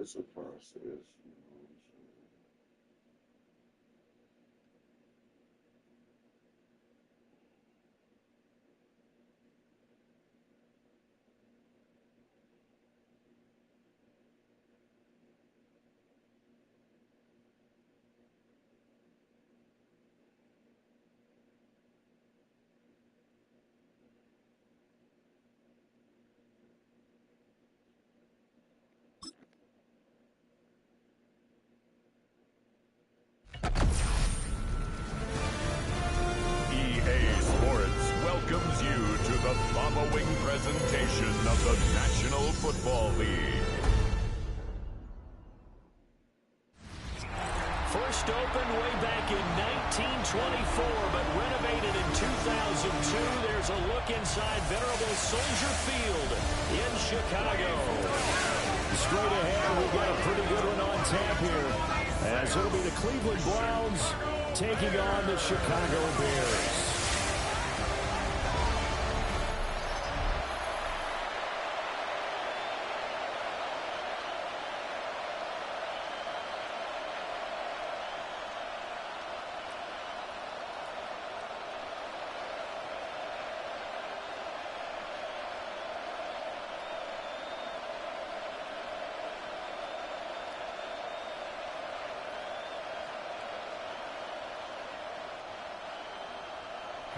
it's a process. You know what I'm saying? EA Sports welcomes you to the following presentation of the National Football League. First opened way back in 1924, but renovated in 2002. There's a look inside venerable Soldier Field in Chicago. Straight ahead, we've got a pretty good one on tap here, as it'll be the Cleveland Browns taking on the Chicago Bears.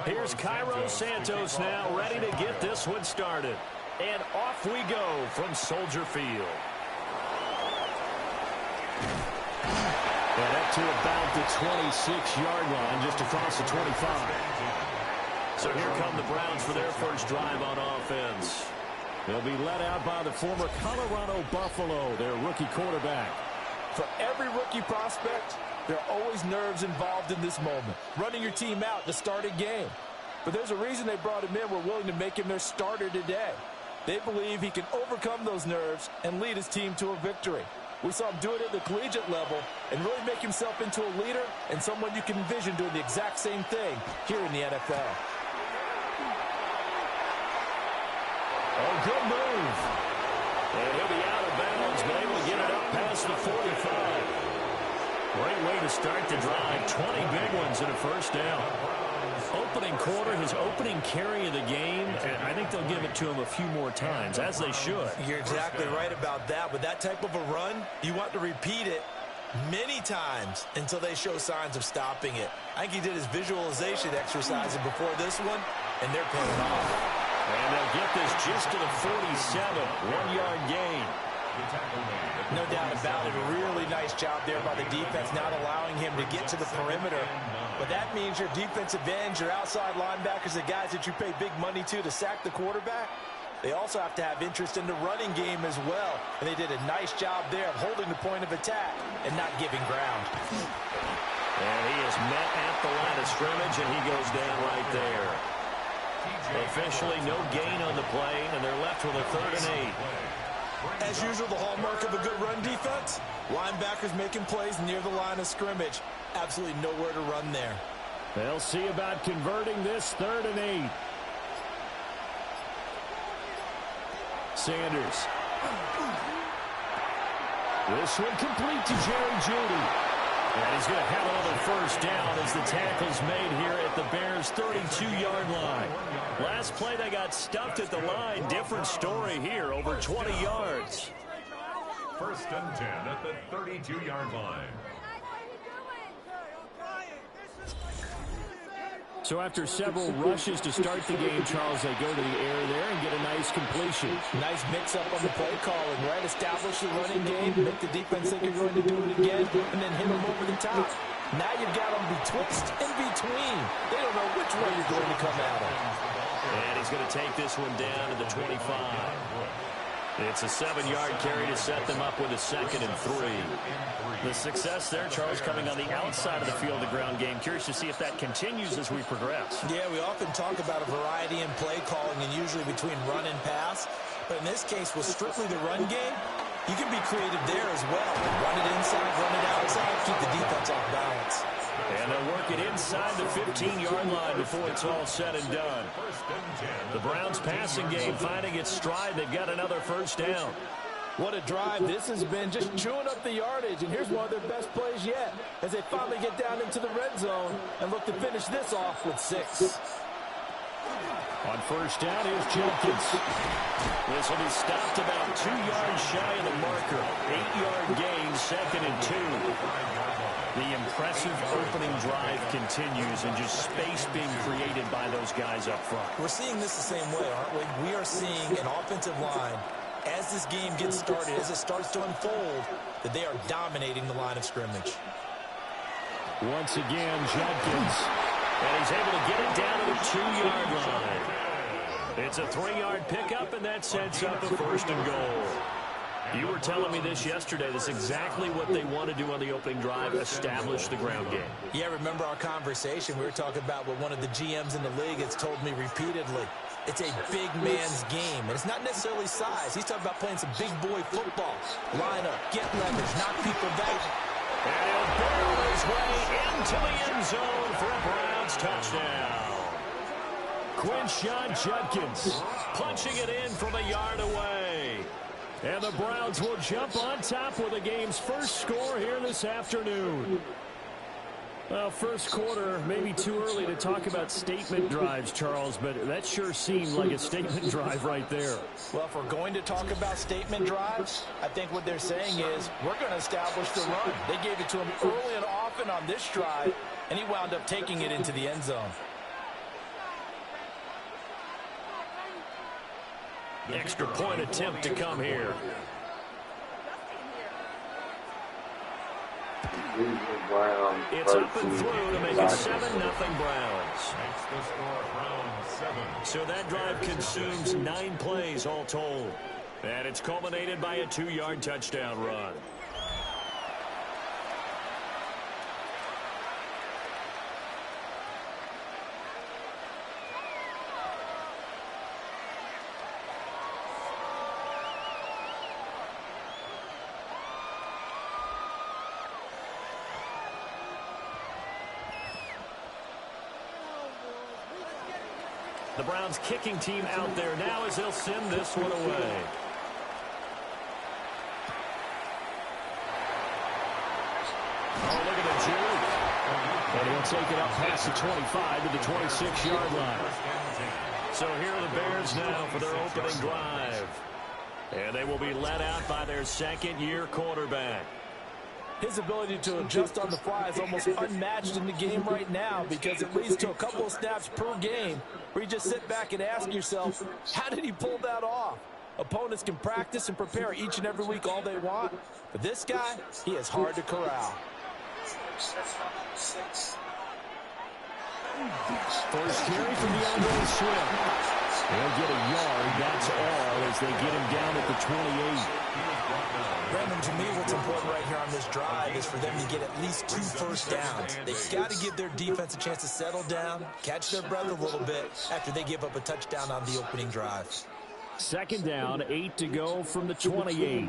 Here's Cairo Santos now, ready to get this one started. And off we go from Soldier Field. And up to about the 26-yard line, just across the 25. So here come the Browns for their first drive on offense. They'll be led out by the former Colorado Buffalo, their rookie quarterback. For every rookie prospect, there are always nerves involved in this moment, running your team out to start a game. But there's a reason they brought him in. We're willing to make him their starter today. They believe he can overcome those nerves and lead his team to a victory. We saw him do it at the collegiate level and really make himself into a leader and someone you can envision doing the exact same thing here in the NFL. Oh, good move. And he'll be out of bounds, but able to get it up past the 45. Great way to start the drive. 20 big ones and a first down. Opening quarter, his opening carry of the game, and I think they'll give it to him a few more times, as they should. You're exactly right about that. With that type of a run, you want to repeat it many times until they show signs of stopping it. I think he did his visualization exercises before this one, and they're paying off. And they'll get this just to the 47, 1-yard gain. No doubt about it. A really nice job there by the defense, not allowing him to get to the perimeter. But that means your defensive ends, your outside linebackers, the guys that you pay big money to sack the quarterback, they also have to have interest in the running game as well. And they did a nice job there of holding the point of attack and not giving ground. And he is met at the line of scrimmage, and he goes down right there. Officially no gain on the play, and they're left with a 3rd and 8. As usual, the hallmark of a good run defense, linebackers making plays near the line of scrimmage. Absolutely nowhere to run there. They'll see about converting this 3rd and 8. Sanders. This one complete to Jerry Jeudy. And he's going to have another first down as the tackle's made here at the Bears' 32-yard line. Last play, they got stuffed at the line. Different story here, over 20 yards. 1st and 10 at the 32-yard line. So after several rushes to start the game, Charles, they go to the air there and get a nice completion. Nice mix-up on the play calling, right? Establish the running game, make the defense think you're going to do it again, and then hit them over the top. Now you've got them betwixt and between. They don't know which way you're going to come at them. And he's going to take this one down to the 25. It's a 7-yard carry to set them up with a 2nd and 3. The success there, Charles, coming on the outside of the field, the ground game. Curious to see if that continues as we progress. Yeah, we often talk about a variety in play calling and usually between run and pass. But in this case, with strictly the run game, you can be creative there as well. Run it inside, run it outside, keep the defense off balance. And they'll work it inside the 15-yard line before it's all said and done. The Browns passing game finding its stride. They've got another first down. What a drive this has been, just chewing up the yardage. And here's one of their best plays yet as they finally get down into the red zone and look to finish this off with 6. On first down, here's Jenkins. This will be stopped about 2 yards shy of the marker. 8-yard gain, 2nd and 2. The impressive opening drive continues and just space being created by those guys up front. We're seeing this the same way, aren't we? We are seeing an offensive line, as this game gets started, as it starts to unfold, that they are dominating the line of scrimmage. Once again, Jenkins. And he's able to get it down to the 2-yard line. It's a 3-yard pickup, and that sets up a 1st and goal. You were telling me this yesterday. That's exactly what they want to do on the opening drive, establish the ground game. Yeah, remember our conversation? We were talking about what one of the GMs in the league has told me repeatedly. It's a big man's game, and it's not necessarily size. He's talking about playing some big boy football. Line up, get leverage, knock people back. And he'll barrel his way into the end zone for a Browns touchdown. Quinshon Judkins punching it in from a yard away. And the Browns will jump on top with the game's first score here this afternoon. Well, first quarter, maybe too early to talk about statement drives, Charles, but that sure seemed like a statement drive right there. Well, if we're going to talk about statement drives, I think what they're saying is we're going to establish the run. They gave it to him early and often on this drive, and he wound up taking it into the end zone. Extra point attempt to come here. It's up and through to make it 7-0 Browns. So that drive consumes 9 plays all told. And it's culminated by a 2-yard touchdown run. The Browns kicking team out there now as they'll send this one away. Oh, look at the juke. And he'll take it up past the 25 to the 26-yard line. So here are the Bears now for their opening drive. And they will be led out by their second-year quarterback. His ability to adjust on the fly is almost unmatched in the game right now because it leads to a couple of snaps per game where you just sit back and ask yourself, how did he pull that off? Opponents can practice and prepare each and every week all they want, but this guy, he is hard to corral. First carry from DeAndre Swift. They'll get a yard, that's all, as they get him down at the 28. Brandon, to me, what's important right here on this drive is for them to get at least 2 first downs. They've got to give their defense a chance to settle down, catch their breath a little bit after they give up a touchdown on the opening drive. Second down, 8 to go from the 28.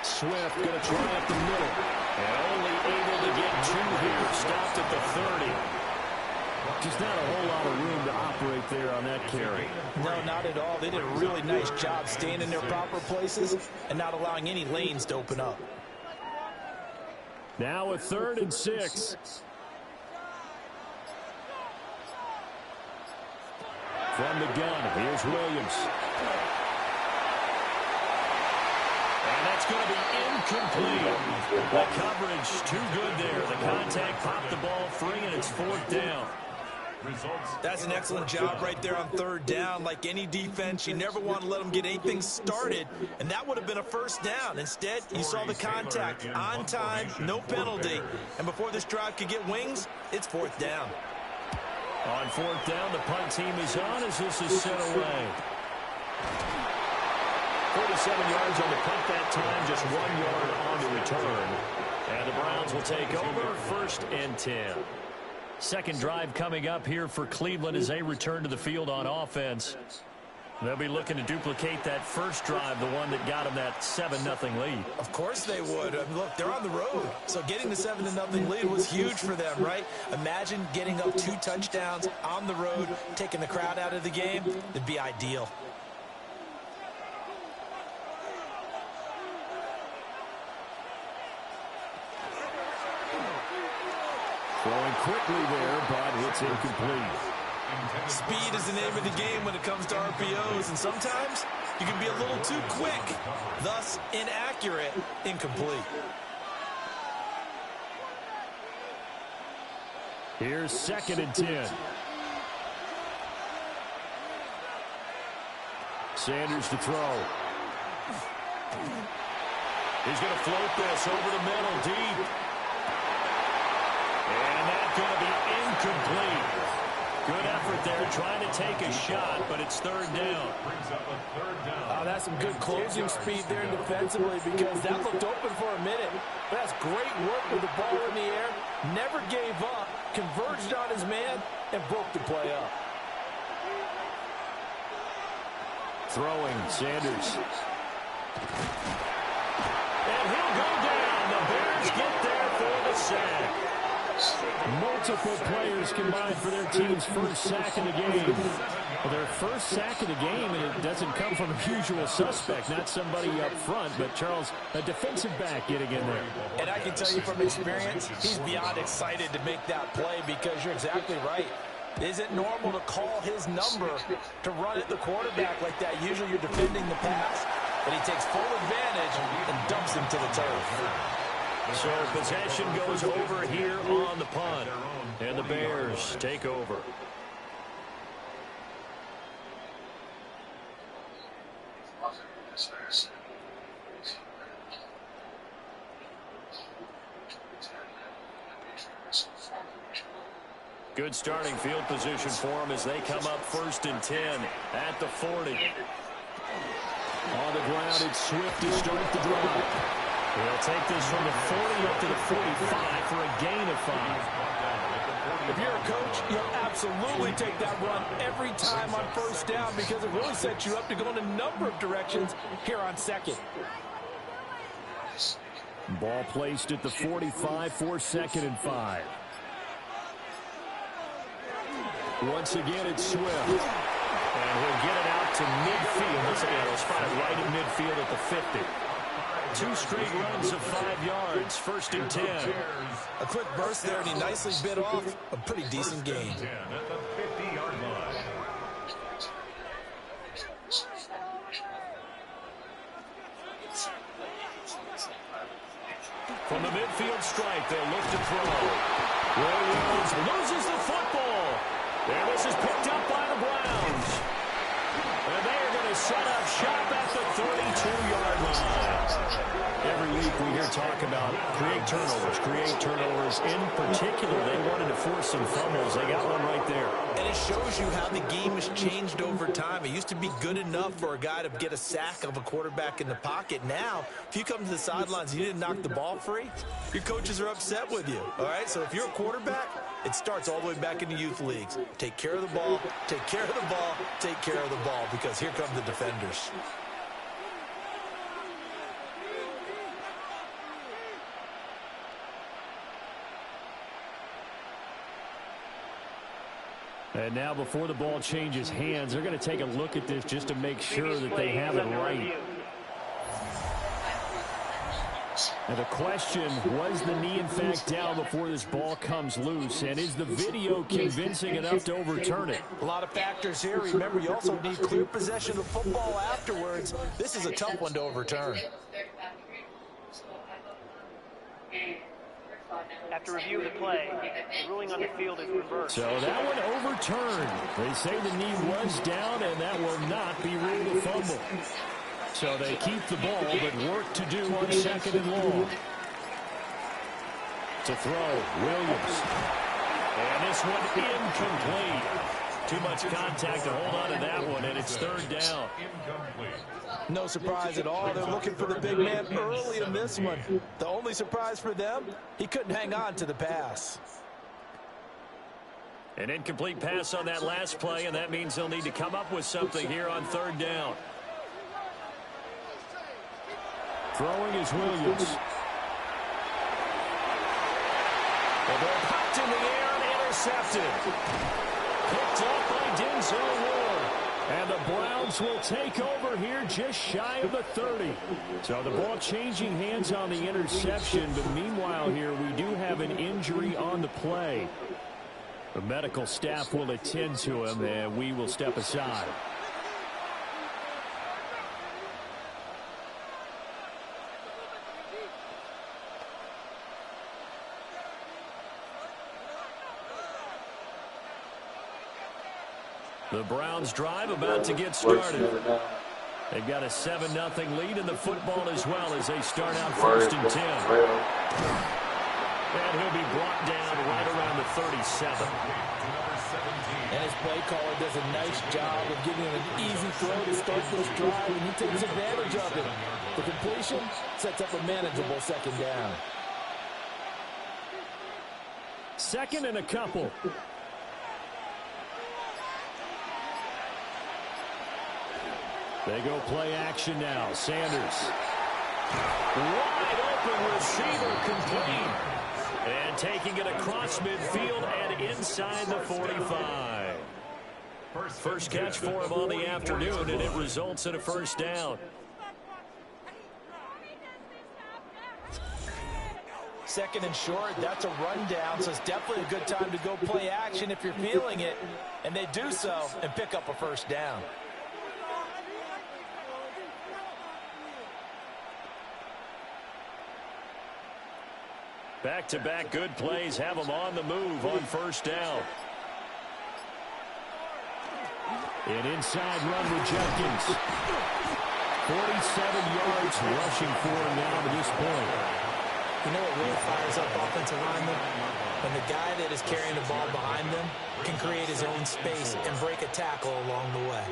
Swift going to try up the middle. And only able to get 2 here. Stopped at the 30. Just not a whole lot of room to operate there on that carry. No, not at all. They did a really nice job staying in their proper places and not allowing any lanes to open up. Now a 3rd and 6. From the gun, here's Williams. And that's going to be incomplete. The coverage too good there. The contact popped the ball free, and it's 4th down. That's an excellent job right there on 3rd down. Like any defense, you never want to let them get anything started, and that would have been a first down. Instead, you saw the contact on time, no penalty, and before this drive could get wings, it's 4th down. On 4th down, the punt team is on as this is sent away. 47 yards on the punt that time, just 1 yard on the return. And the Browns will take over 1st and 10. Second drive coming up here for Cleveland as they return to the field on offense. They'll be looking to duplicate that first drive, the one that got them that 7-0 lead. Of course they would. I mean, look, they're on the road. So getting the 7-0 lead was huge for them, right? Imagine getting up 2 touchdowns on the road, taking the crowd out of the game. It'd be ideal. Throwing quickly there, but it's incomplete. Speed is the name of the game when it comes to RPOs, and sometimes you can be a little too quick, thus inaccurate, incomplete. Here's 2nd and 10. Sanders to throw. He's going to float this over the middle, deep. And that's going to be incomplete. Good effort there, trying to take a shot, but it's 3rd down. Oh, that's some good closing speed there defensively, because that looked open for a minute. But that's great work with the ball in the air. Never gave up, converged on his man, and broke the play up. Throwing, Sanders. And he'll go down. The Bears get there for the sack. Multiple players combined for their team's first sack of the game. Well, their first sack of the game, and it doesn't come from a usual suspect, not somebody up front, but Charles, a defensive back getting in there. And I can tell you from experience, he's beyond excited to make that play, because you're exactly right. Is it normal to call his number to run at the quarterback like that? Usually you're defending the pass, but he takes full advantage and dumps him to the turf. So possession goes over here on the punt, and the Bears take over. Good starting field position for them as they come up 1st and 10 at the 40. On the ground, it's Swift to start the drive. He'll take this from the 40 up to the 45 for a gain of 5. If you're a coach, you'll absolutely take that run every time on 1st down, because it really sets you up to go in a number of directions here on 2nd. Ball placed at the 45 for 2nd and 5. Once again, it's Swift. And he'll get it out to midfield. Listen, he'll spot it right in midfield at the 50. 2 straight runs of 5 yards, 1st and 10. A quick burst there, and he nicely bit off a pretty decent gain. From the midfield stripe, they'll look to throw. Williams loses the football. And this is picked up by the Browns. And they are going to set up shop at the 32-yard line. Every week we hear talk about create turnovers. In particular, they wanted to force some fumbles. They got one right there. And it shows you how the game has changed over time. It used to be good enough for a guy to get a sack of a quarterback in the pocket. Now, if you come to the sidelines and you didn't knock the ball free, your coaches are upset with you. All right, so if you're a quarterback, it starts all the way back in the youth leagues. Take care of the ball, take care of the ball, take care of the ball, because here come the defenders. And now before the ball changes hands, they're going to take a look at this just to make sure that they have it right. And the question, was the knee in fact down before this ball comes loose? And is the video convincing enough to overturn it? A lot of factors here. Remember, you also need clear possession of football afterwards. This is a tough one to overturn. After review of the play, the ruling on the field is reversed. So that one overturned. They say the knee was down, and that will not be ruled a fumble. So they keep the ball, but work to do on 2nd and long. To throw, Williams. And this one incomplete. Too much contact to hold on to that one, and it's 3rd down. No surprise at all. They're looking for the big man early in this one. The only surprise for them, he couldn't hang on to the pass. An incomplete pass on that last play, and that means they'll need to come up with something here on 3rd down. Throwing is Williams. The ball popped in the air and intercepted. Picked up by Denzel Ward. And the Browns will take over here just shy of the 30. So the ball changing hands on the interception, but meanwhile here we do have an injury on the play. The medical staff will attend to him, and we will step aside. The Browns drive about to get started. They've got a 7-0 lead in the football as well as they start out 1st and 10. And he'll be brought down right around the 37. And his play caller does a nice job of giving him an easy throw to start this drive, and he takes advantage of it. The completion sets up a manageable 2nd down. 2nd and a couple. They go play action now. Sanders. Wide open receiver complete. And taking it across midfield and inside the 45. First catch for him on the afternoon, and it results in a 1st down. 2nd and short, that's a rundown, so it's definitely a good time to go play action if you're feeling it. And they do so and pick up a 1st down. Back-to-back good plays have them on the move on 1st down. An inside run with Jenkins. 47 yards rushing for him now to this point. You know what really fires up offensive linemen? When the guy that is carrying the ball behind them can create his own space and break a tackle along the way.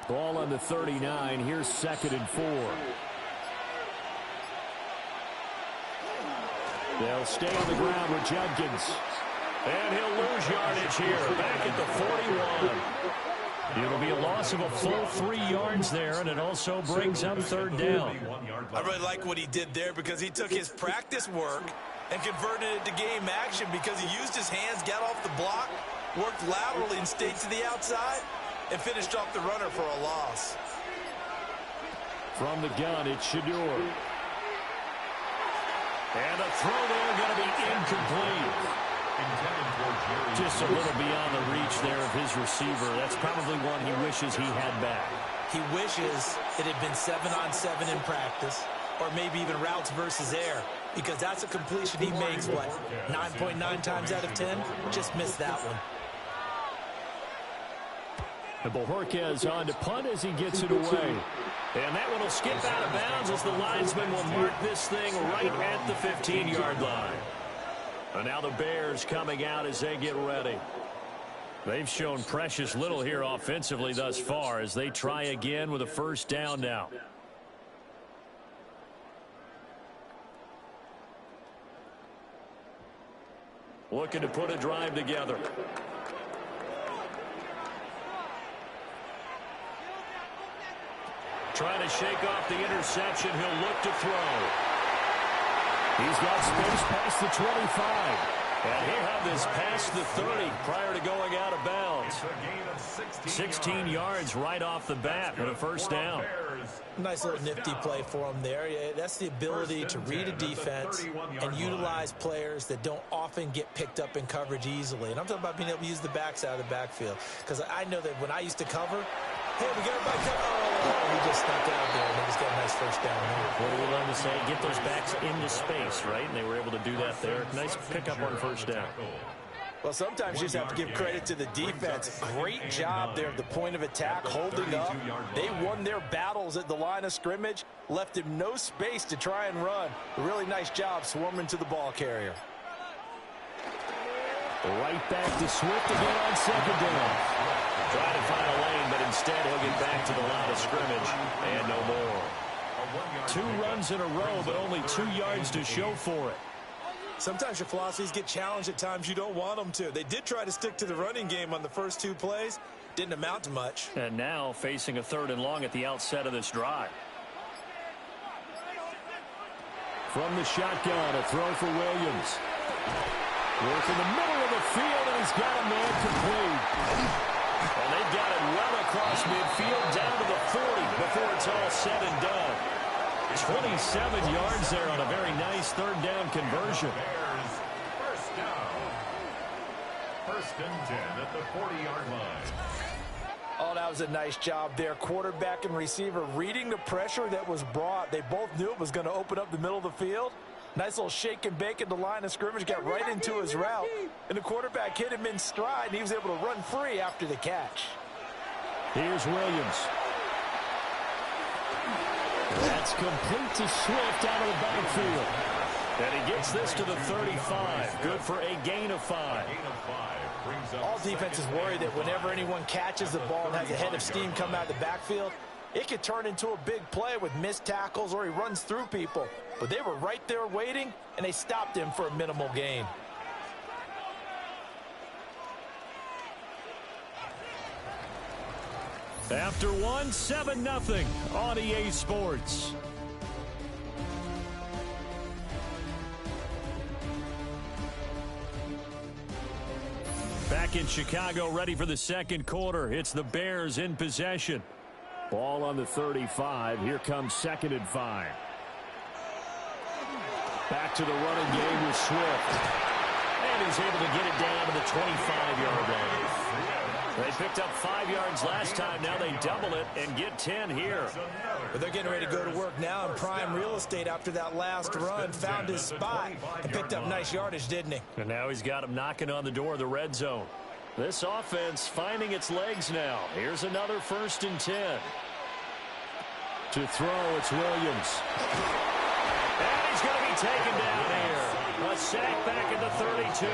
Ball on the 39. Here's 2nd and 4. They'll stay on the ground with Jenkins. And he'll lose yardage here. Back at the 41. It'll be a loss of a full 3 yards there, and it also brings up 3rd down. I really like what he did there because he took his practice work and converted it to game action because he used his hands, got off the block, worked laterally and stayed to the outside, and finished off the runner for a loss. From the gun, it's Shedeur. And the throw there going to be incomplete. Just a little beyond the reach there of his receiver. That's probably one he wishes he had back. He wishes it had been 7-on-7 in practice, or maybe even routes versus air, because that's a completion he makes, what, 9.9 times out of 10? Just missed that one. And Bojorquez on to punt as he gets it away. And that one will skip out of bounds as the linesman will mark this thing right at the 15-yard line. And now the Bears coming out as they get ready. They've shown precious little here offensively thus far as they try again with a 1st down now. Looking to put a drive together. Trying to shake off the interception. He'll look to throw. He's got space past the 25. And he'll have this past the 30 prior to going out of bounds. 16 yards right off the bat with a 1st down. Nice little nifty play for him there. Yeah, that's the ability to read a defense and utilize players that don't often get picked up in coverage easily. And I'm talking about being able to use the backs out of the backfield. Because I know that when I used to cover, hey, we got everybody covered. Oh, he just stuck out there, and he just got a nice 1st down there. What do we love to say? Get those backs into space, right? And they were able to do that there. Nice pickup on 1st down. Well, sometimes you just have to give credit to the defense. Great job there at the point of attack, holding up. They won their battles at the line of scrimmage, left him no space to try and run. A really nice job swarming to the ball carrier. Right back to Swift again on 2nd down. Trying to find a lane, but instead he'll get back to the line of scrimmage and no more. 2 runs in a row, but only 2 yards to show for it. Sometimes your philosophies get challenged at times you don't want them to. They did try to stick to the running game on the first 2 plays. Didn't amount to much. And now facing a 3rd and long at the outset of this drive. From the shotgun, a throw for Williams. Work in the middle of the field, and he's got a man complete. And they've got it well across midfield, down to the 40 before it's all said and done. 27 yards there on a very nice third down conversion. First down. First and 10 at the 40-yard line. Oh, that was a nice job there. Quarterback and receiver reading the pressure that was brought. They both knew it was going to open up the middle of the field. Nice little shake and bake at the line of scrimmage, got right into his route. And the quarterback hit him in stride, and he was able to run free after the catch. Here's Williams. That's complete to Swift out of the backfield. And he gets this to the 35. Good for a gain of 5. All defenses worry that whenever anyone catches the ball and has a head of steam come out of the backfield, it could turn into a big play with missed tackles or he runs through people. But they were right there waiting, and they stopped him for a minimal gain. After one, 7-0 on EA Sports. Back in Chicago, ready for the second quarter. It's the Bears in possession. Ball on the 35. Here comes 2nd and 5. Back to the running game with Swift. And he's able to get it down to the 25-yard line. They picked up 5 yards last time. Now they double it and get 10 here. But they're getting ready to go to work now in prime real estate after that last run. Found his spot and picked up nice yardage, didn't he? And now he's got him knocking on the door of the red zone. This offense finding its legs now. Here's another 1st and 10. To throw, it's Williams. And he's going to be taken down here. A sack back at the 32.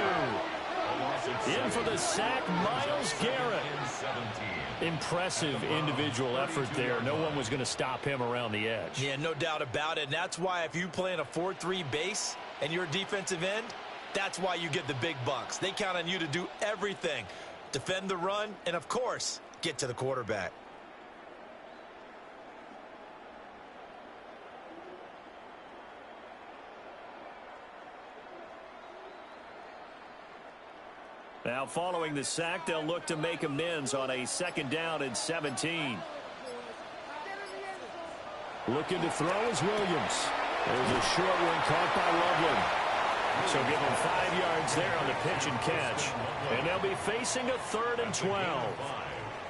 In for the sack, Myles Garrett. Impressive individual effort there. No one was going to stop him around the edge. Yeah, no doubt about it. And that's why if you play in a 4-3 base and you're a defensive end, that's why you get the big bucks. They count on you to do everything. Defend the run and, of course, get to the quarterback. Now following the sack, they'll look to make amends on a 2nd down and 17. Looking to throw is Williams. There's a short one caught by Loveland. So give him 5 yards there on the pitch and catch. And they'll be facing a 3rd and 12.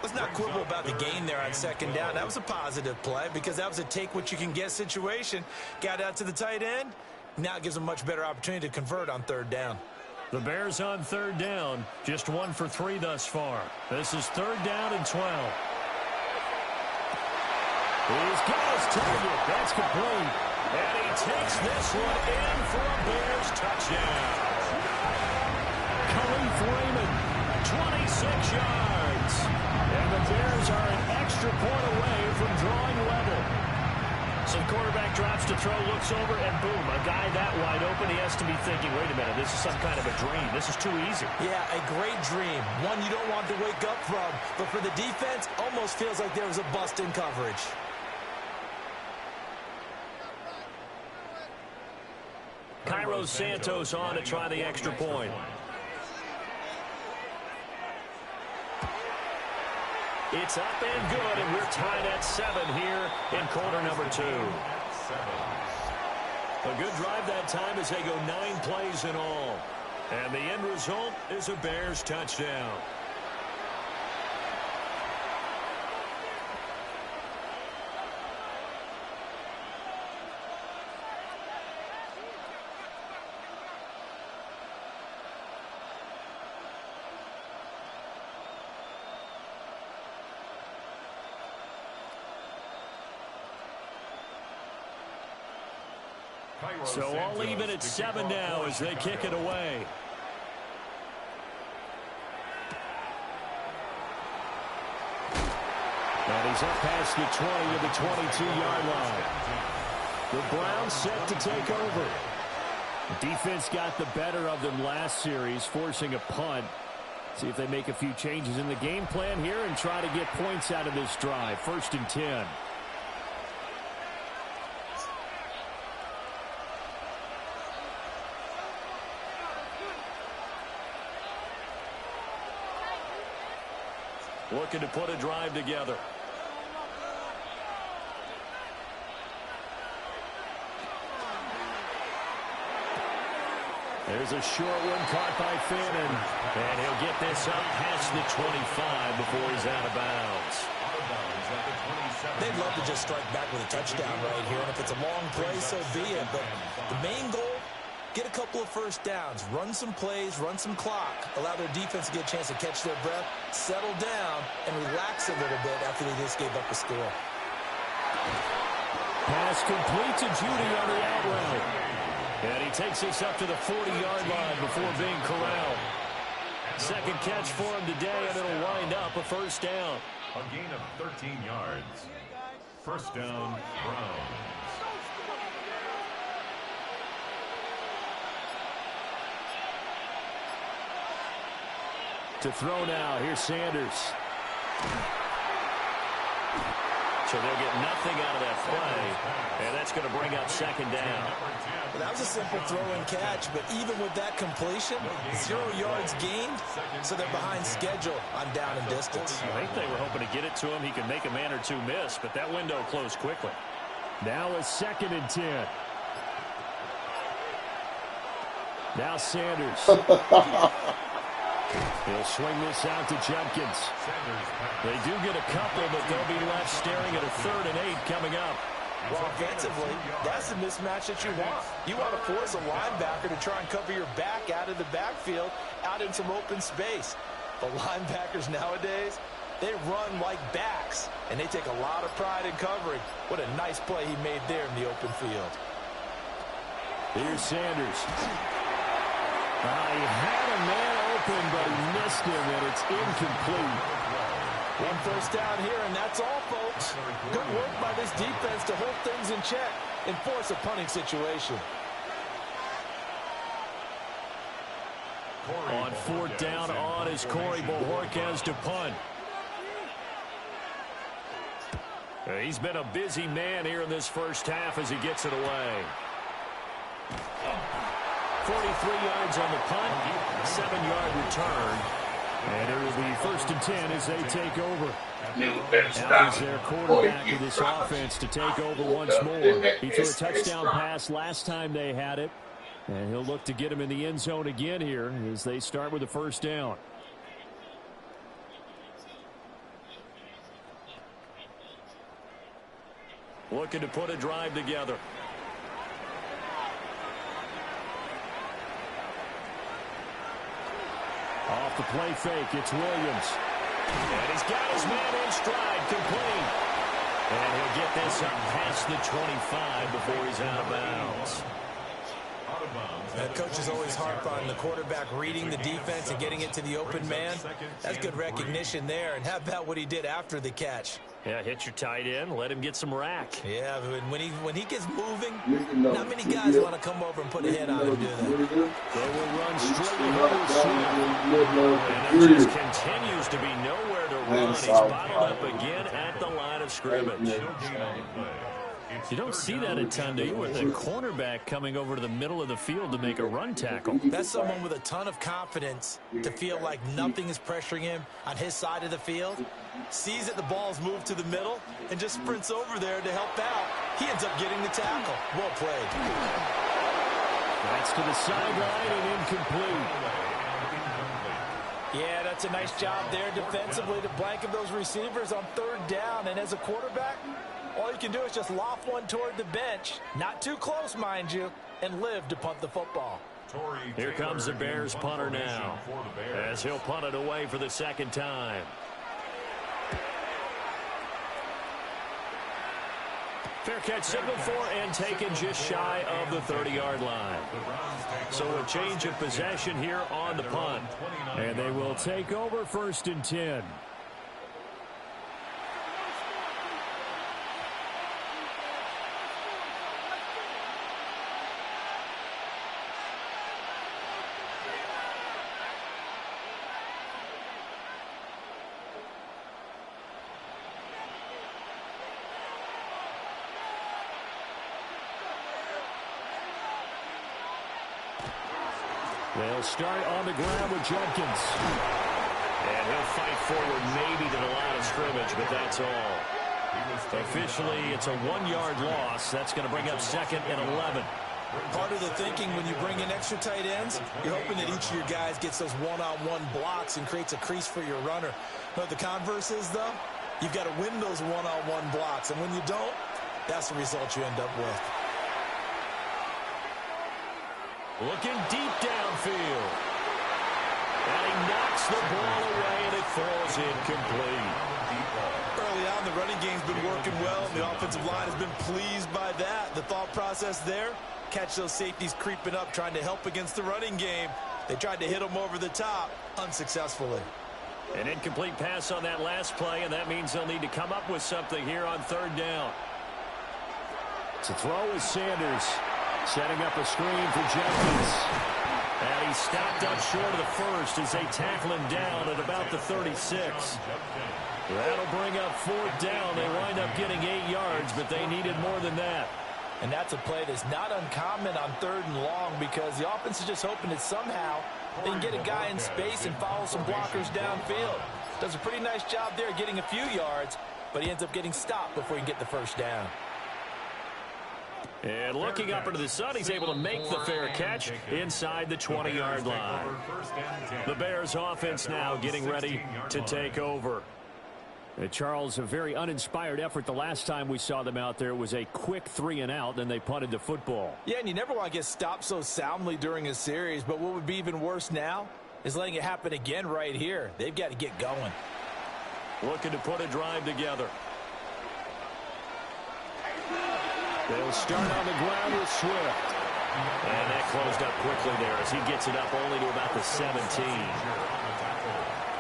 Let's not quibble about the gain there on 2nd down. That was a positive play because that was a take-what-you-can-get situation. Got out to the tight end. Now it gives them a much better opportunity to convert on 3rd down. The Bears on 3rd down, just 1 for 3 thus far. This is 3rd down and 12. He's got his target. That's complete. And he takes this one in for a Bears touchdown. Khalif Raymond, 26 yards. And the Bears are an extra point away from drawing level. So the quarterback drops to throw, looks over, and boom, a guy that wide open, he has to be thinking, wait a minute, this is some kind of a dream. This is too easy. Yeah, a great dream. One you don't want to wake up from. But for the defense, almost feels like there was a bust in coverage. Cairo Santos on to try the extra point. It's up and good, and we're tied at 7 here in quarter number 2. A good drive that time as they go 9 plays in all. And the end result is a Bears touchdown. So all even at 7 now as they kick it away. And he's up past the 20 to the 22-yard line. The Browns set to take over. The defense got the better of them last series, forcing a punt. See if they make a few changes in the game plan here and try to get points out of this drive. 1st and 10. Looking to put a drive together. There's a short one caught by Fannin. And he'll get this up past the 25 before he's out of bounds. They'd love to just strike back with a touchdown right here. And if it's a long play, so be it. But the main goal, get a couple of first downs. Run some plays, run some clock. Allow their defense to get a chance to catch their breath, settle down, and relax a little bit after they just gave up a score. Pass complete to Judy on the out route. And he takes this up to the 40-yard line before being corralled. Second catch for him today, and it'll wind up a first down. A gain of 13 yards. First down, Browns. To throw now, here's Sanders. So they'll get nothing out of that play, and that's going to bring up second down. Well, that was a simple throw and catch, but even with that completion, 0 yards gained, so they're behind schedule on down and distance. I think they were hoping to get it to him. He could make a man or two miss, but that window closed quickly. Now a 2nd and 10. Now Sanders. He'll swing this out to Jenkins. They do get a couple, but they'll be left staring at a 3rd and 8 coming up. Well, offensively, that's the mismatch that you want. You want to force a linebacker to try and cover your back out of the backfield, out in some open space. The linebackers nowadays, they run like backs, and they take a lot of pride in covering. What a nice play he made there in the open field. Here's Sanders. He had a man open, but he missed him, and it's incomplete. One first down here, and that's all, folks. Good work by this defense to hold things in check and force a punting situation. On 4th down on is Corey Bojorquez to punt. He's been a busy man here in this first half as he gets it away. 43 yards on the punt, 7-yard return. And it will be 1st and 10 as they take over. Now is their quarterback of this offense to take over once more. He threw a touchdown pass last time they had it. And he'll look to get him in the end zone again here as they start with the first down. Looking to put a drive together. Off the play fake, it's Williams. And he's got his man in stride, complete. And he'll get this up past the 25 before he's out of bounds. Coaches always harp on the quarterback reading the defense and getting it to the open man. That's good recognition there. And how about what he did after the catch? Yeah, hit your tight end, let him get some rack. Yeah, when he gets moving, not many guys want to come over and put a hit on him, do they? They will run straight and it just continues to be nowhere to run. He's bottled up again at the line of scrimmage. You don't see that a ton, do you, with a cornerback coming over to the middle of the field to make a run tackle? That's someone with a ton of confidence to feel like nothing is pressuring him on his side of the field. Sees that the ball's moved to the middle and just sprints over there to help out. He ends up getting the tackle. Well played. That's to the sideline and incomplete. Yeah, that's a nice job there defensively to blanket those receivers on 3rd down. And as a quarterback, all you can do is just loft one toward the bench, not too close, mind you, and live to punt the football. Here comes the Bears punter now, as he'll punt it away for the 2nd time. Fair catch signal for and taken just shy of the 30-yard line. So a change of possession here on the punt. And they will take over 1st and 10. They'll start on the ground with Jenkins. And he'll fight forward maybe to the line of scrimmage, but that's all. Officially, it's a 1-yard loss. That's going to bring up 2nd and 11. Part of the thinking when you bring in extra tight ends, you're hoping that each of your guys gets those one-on-one blocks and creates a crease for your runner. But the converse is, though, you've got to win those one-on-one blocks. And when you don't, that's the result you end up with. Looking deep downfield. And he knocks the ball away, and it falls incomplete. Early on, the running game's been working well, and the offensive line has been pleased by that. The thought process there, catch those safeties creeping up, trying to help against the running game. They tried to hit them over the top, unsuccessfully. An incomplete pass on that last play, and that means they'll need to come up with something here on 3rd down. To throw is Sanders, setting up a screen for Jenkins. And he's stopped up short of the first as they tackle him down at about the 36. That'll bring up 4th down. They wind up getting 8 yards, but they needed more than that. And that's a play that's not uncommon on 3rd and long because the offense is just hoping that somehow they can get a guy in space and follow some blockers downfield. Does a pretty nice job there getting a few yards, but he ends up getting stopped before he can get the 1st down. And looking up into the sun, he's able to make the fair catch inside the 20-yard line. The Bears offense now getting ready to take over. Charles, a very uninspired effort the last time we saw them out there. It was a quick 3-and-out, then they punted the football. Yeah, and you never want to get stopped so soundly during a series, but what would be even worse now is letting it happen again right here. They've got to get going. Looking to put a drive together. They'll start on the ground with Swift. And that closed up quickly there as he gets it up only to about the 17.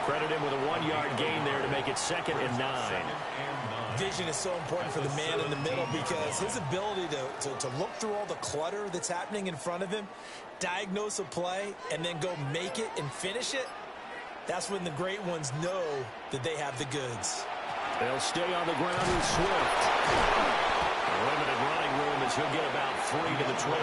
Credit him with a 1-yard gain there to make it 2nd and 9. Vision is so important for the man in the middle because his ability to look through all the clutter that's happening in front of him, diagnose a play, and then go make it and finish it, that's when the great ones know that they have the goods. They'll stay on the ground with Swift. Limited running room as he'll get about 3 to the 21.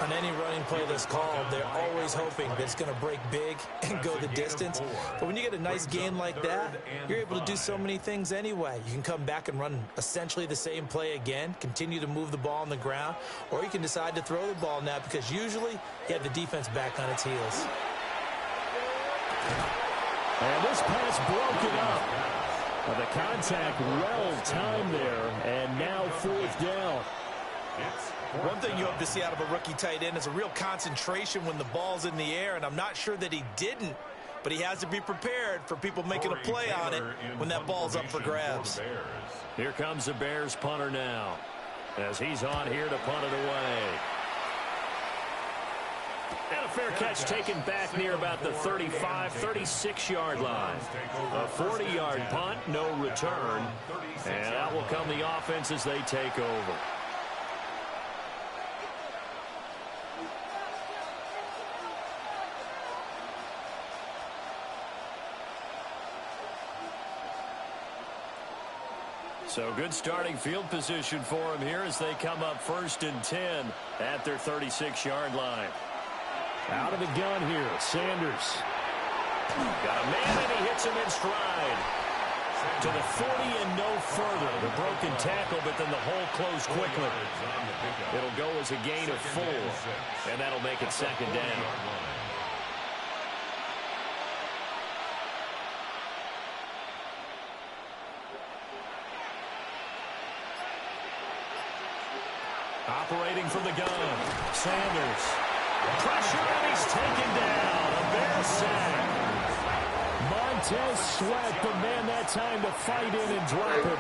On any running play that's called, they're always hoping that it's going to break big and go the distance. But when you get a nice gain like that, you're able to do so many things anyway. You can come back and run essentially the same play again, continue to move the ball on the ground, or you can decide to throw the ball now because usually you have the defense back on its heels. And this pass broken up. The contact well timed there, and now 4th down. One thing you hope to see out of a rookie tight end is a real concentration when the ball's in the air, and I'm not sure that he didn't, but he has to be prepared for people making a play on it when that ball's up for grabs. Here comes the Bears punter now as he's on here to punt it away. And a fair catch taken back near about the 35, 36-yard line. A 40-yard punt, no return. And out will come the offense as they take over. So good starting field position for him here as they come up 1st and 10 at their 36-yard line. Out of the gun here, Sanders. Got a man and he hits him in stride. To the 40 and no further. The broken tackle, but then the hole closed quickly. It'll go as a gain of 4, and that'll make it 2nd down. Operating from the gun, Sanders. Pressure, and he's taken down. A Bear sack. Montez Sweat, the man that time to fight in and drop him.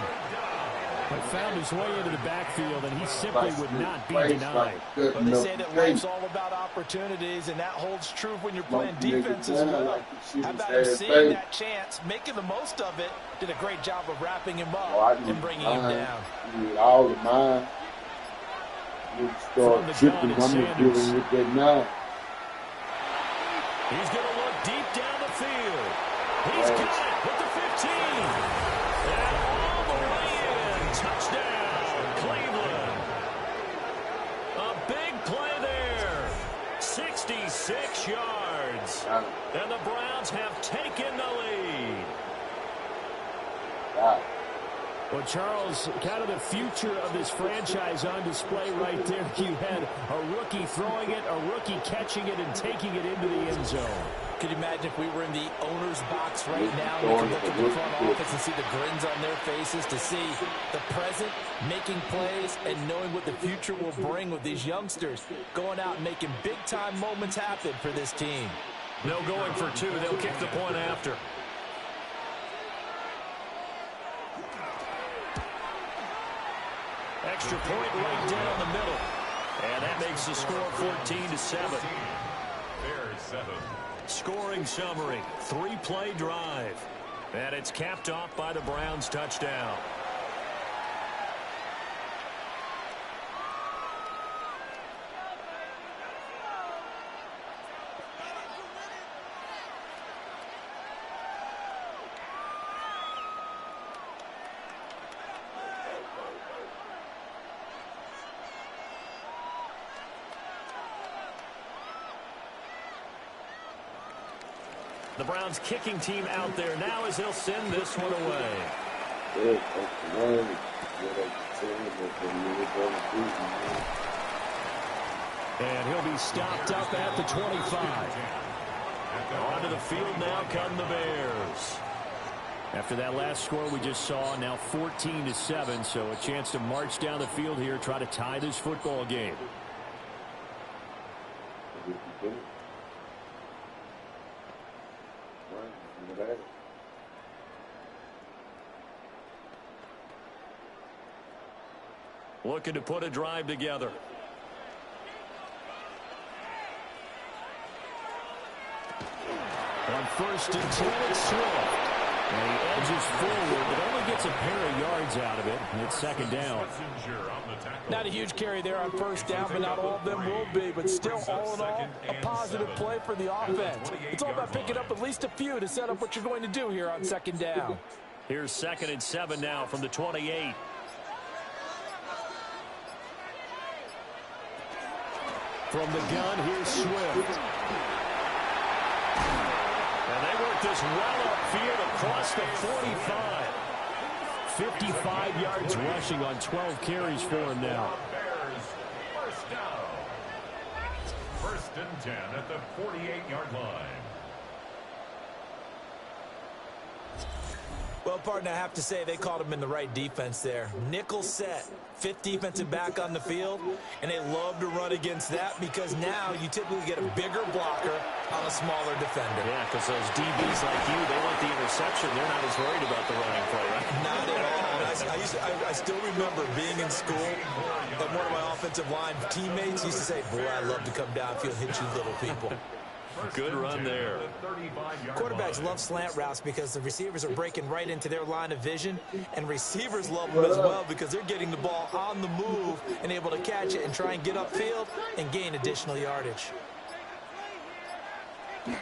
But found his way into the backfield, and he simply would not be denied. But they say that life's all about opportunities, and that holds true when you're playing defense as well. How about him seeing that chance, making the most of it, did a great job of wrapping him up and bringing him down. All of mine. You start chipping, I'm dealing with that now. He's going to look deep down the field. He's got it with the 15. And all the way in. Touchdown, Cleveland. A big play there. 66 yards. And the Browns have taken the lead. Well, Charles, kind of the future of this franchise on display right there. You had a rookie throwing it, a rookie catching it, and taking it into the end zone. Could you imagine if we were in the owner's box right now? We could look at the front office and see the grins on their faces, to see the present making plays and knowing what the future will bring with these youngsters going out and making big-time moments happen for this team. No going for two. They'll kick the point after. Extra point right down the middle. And that makes the score 14-7. Bears 7. Scoring summary, 3-play drive. And it's capped off by the Browns touchdown. The Browns kicking team out there now as he'll send this one away. And he'll be stopped up at the 25. Onto the field now come the Bears. After that last score we just saw, now 14-7, so a chance to march down the field here, try to tie this football game. Looking to put a drive together. On 1st and 10, it's Swift. And he edges forward, but only gets a pair of yards out of it. And it's 2nd down. Not a huge carry there on 1st down, but not all of them will be. But still, all in all, a positive play for the offense. It's all about picking up at least a few to set up what you're going to do here on 2nd down. Here's 2nd and 7 now from the 28. From the gun, here's Swift. And they work this well upfield across the 45. 55 yards rushing on 12 carries for him now. Bears first down. 1st and 10 at the 48-yard line. Well, partner, I have to say they called him in the right defense there. Nickel set, 5th defensive back on the field, and they love to run against that because now you typically get a bigger blocker on a smaller defender. Yeah, because those DBs like you, they want the interception. They're not as worried about the running play, right? Not at all. I still remember being in school, and one of my offensive line teammates used to say, boy, I love to come downfield and hit you little people. Good run there. Quarterbacks love slant routes because the receivers are breaking right into their line of vision, and receivers love them as well because they're getting the ball on the move and able to catch it and try and get upfield and gain additional yardage. On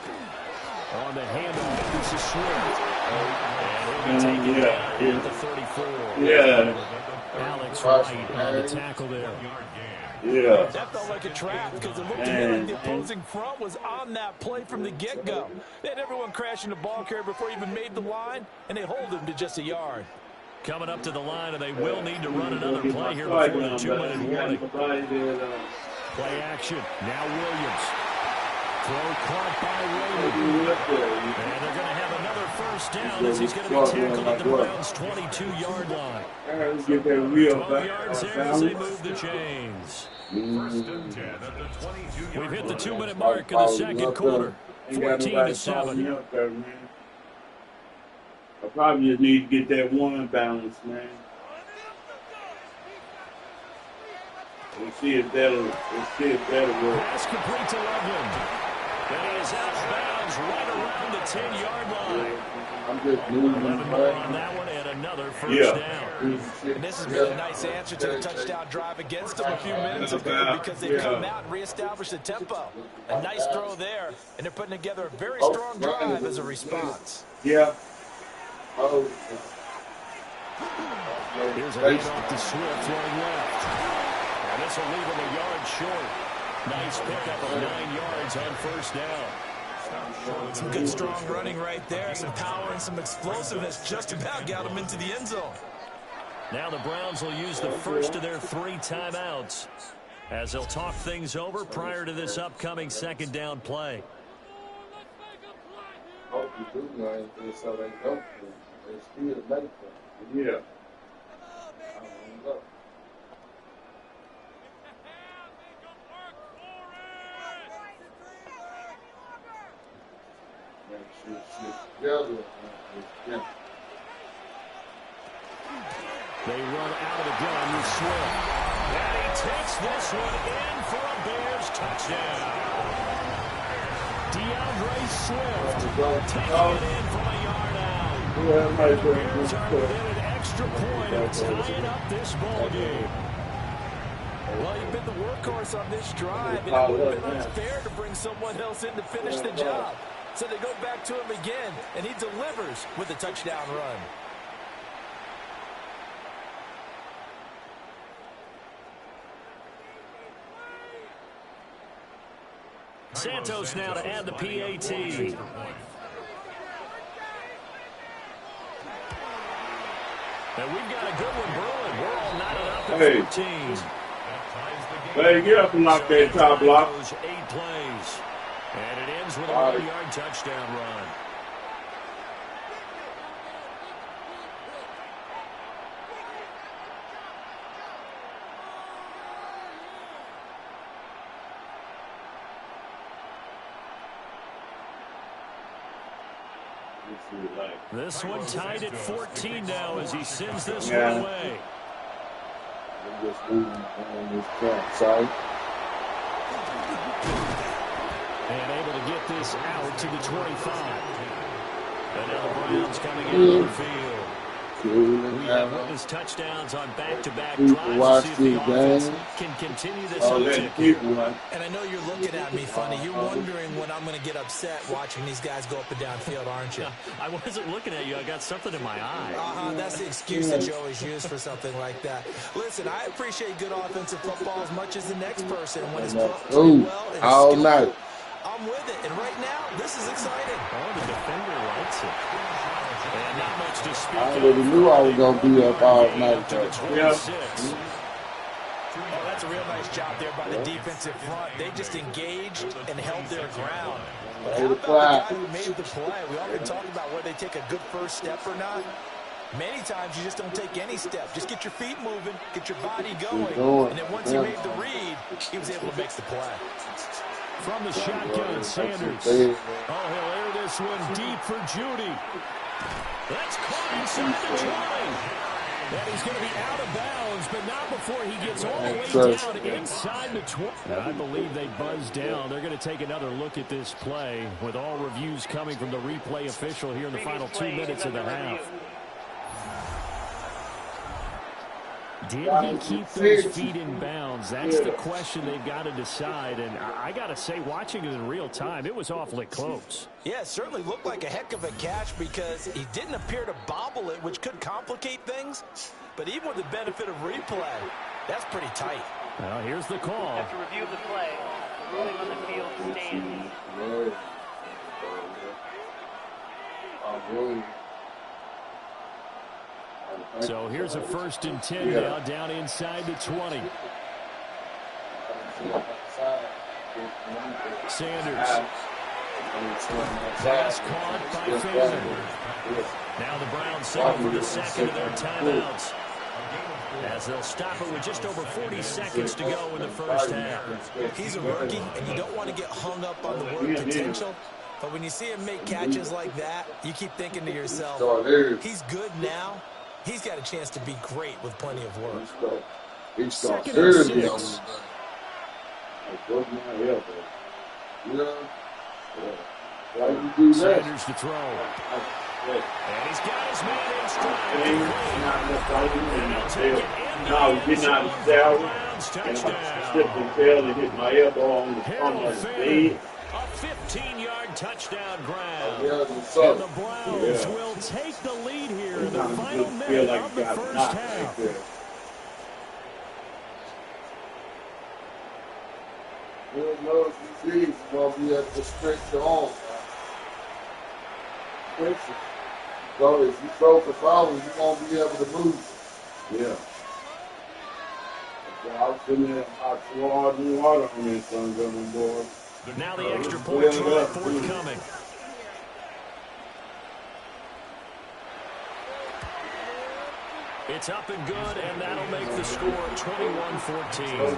the handoff, this is Swift. And he'll be taken down at the 34. Alex Wright on the tackle there. That felt like a trap because it looked to me like the opposing front was on that play from the get-go. They had everyone crashing the ball carrier before he even made the line, and they hold him to just a yard. Coming up to the line, and they will need to run another play here before the 2-minute warning. Play action. Now Williams. Throw caught by Raymond. And they're going to have another 1st down as he's going to be tackled at the Browns' 22-yard line. 12 yards there as they move the chains. 1st and 10 at the 22-yard We've hit the 2-minute mark in the 2nd quarter. 14-7. I probably just need to get that one balance, man. We'll see if that'll work. Pass complete to Loveland. And he is out of bounds right around the 10-yard line. I'm just moving 11 more on that one and another 1st down. And this has been a nice answer to the touchdown drive against them a few minutes ago because they've come out and reestablished the tempo. A nice throw there, and they're putting together a very strong drive as a response. Yeah. Here's a handoff to Swift running left. And this will leave him a yard short. Nice pickup of 9 yards on 1st down. Some good, strong running right there. Some power and some explosiveness just about got him into the end zone. Now the Browns will use the first of their 3 timeouts as they'll talk things over prior to this upcoming second down play. Yeah. They run out of the gun with Swift. And he takes this one in for a Bears touchdown. DeAndre Swift Taking it in from a yard out. The Bears are within an extra point of tying up this ball game. Well, you've been the workhorse on this drive, and it would have been unfair to bring someone else in to finish the job. So they go back to him again, and he delivers with a touchdown run. Santos now to add the PAT. And we've got a good one brewing. We're all knotted up at 14. Hey, get up and lock that top block. 8 plays. And it ends with a 1-yard touchdown run. This one tied at 14 now as he sends this one away. Just moving on this campsite. And able to get this out to the 25. And now the Browns coming into the field. We have witnessed touchdowns on back-to-back drives to see if the offense can continue this uptick. And I know you're looking at me funny. You're wondering when I'm going to get upset watching these guys go up and down field, aren't you? I wasn't looking at you. I got something in my eye. That's the excuse that you always use for something like that. Listen, I appreciate good offensive football as much as the next person when it's played well and all night. I'm with it. And right now, this is exciting. Oh, the defender likes it. And not much to speak I already knew I was going to be up all night. Yeah. Oh, that's a real nice job there by the defensive front. They just engaged and held their ground. But how about the guy who made the play? We often talk about whether they take a good first step or not. Many times you just don't take any step. Just get your feet moving, get your body going. And then once he made the read, he was able to make the play. From the shotgun, Sanders. Oh, he'll air this one deep for Judy. That's caught inside the 20. And he's going to be out of bounds, but not before he gets all the way down inside the 20. I believe they buzzed down. They're going to take another look at this play with all reviews coming from the replay official here in the final 2 minutes of the half. Did he keep those feet in bounds? That's the question they've got to decide. And I got to say, watching it in real time, it was awfully close. Yeah, it certainly looked like a heck of a catch because he didn't appear to bobble it, which could complicate things. But even with the benefit of replay, that's pretty tight. Well, here's the call. After review of the play, ruling on the field stands. So here's a 1st and 10 now, down inside the 20. Sanders. Pass caught by Fairman. Now the Browns settle for the second of their timeouts, as they'll stop it with just over 40 seconds to go in the first half. He's a rookie, and you don't want to get hung up on the word potential. But when you see him make catches like that, you keep thinking to yourself, he's good now. He's got a chance to be great with plenty of work. Second and 6. Sanders to throw. And he's got his man in stride. No, he did not salary. And I slipped and fell and hit my elbow on the front of the bed. A 15-yard touchdown grab. And the Browns will take the lead here in the final minute of the first half. Who knows if he's going to be able to stretch the arm. pressure. So if you throw for fouls, you won't be able to move. Yeah. So I was sitting there, I threw all the water on this son, boy. Now the extra point try forthcoming. It's up and good, and that'll make the score 21-14.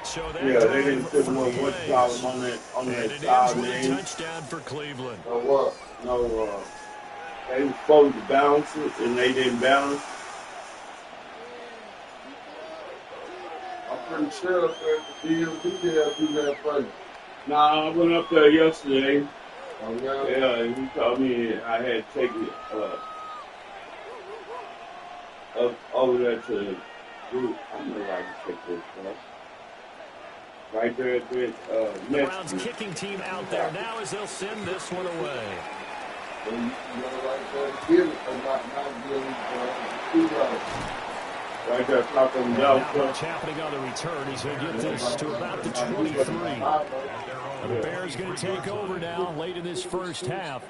So that yeah, they didn't put no what problem on that side, man. Man. Touchdown for Cleveland. So what? No, they were supposed to balance it, and they didn't balance. I'm pretty sure up there at the DMV they'll do that for you. Nah, I went up there yesterday. Oh, yeah? Yeah, and he told me I had to take it up over there to the group. I know I can take this stuff. Right there at the the Browns kicking team out there now as they'll send this one away. Right there, top of the Not much happening on the return. He's going to get this to about the 23. The Bears going to take over now late in this first half.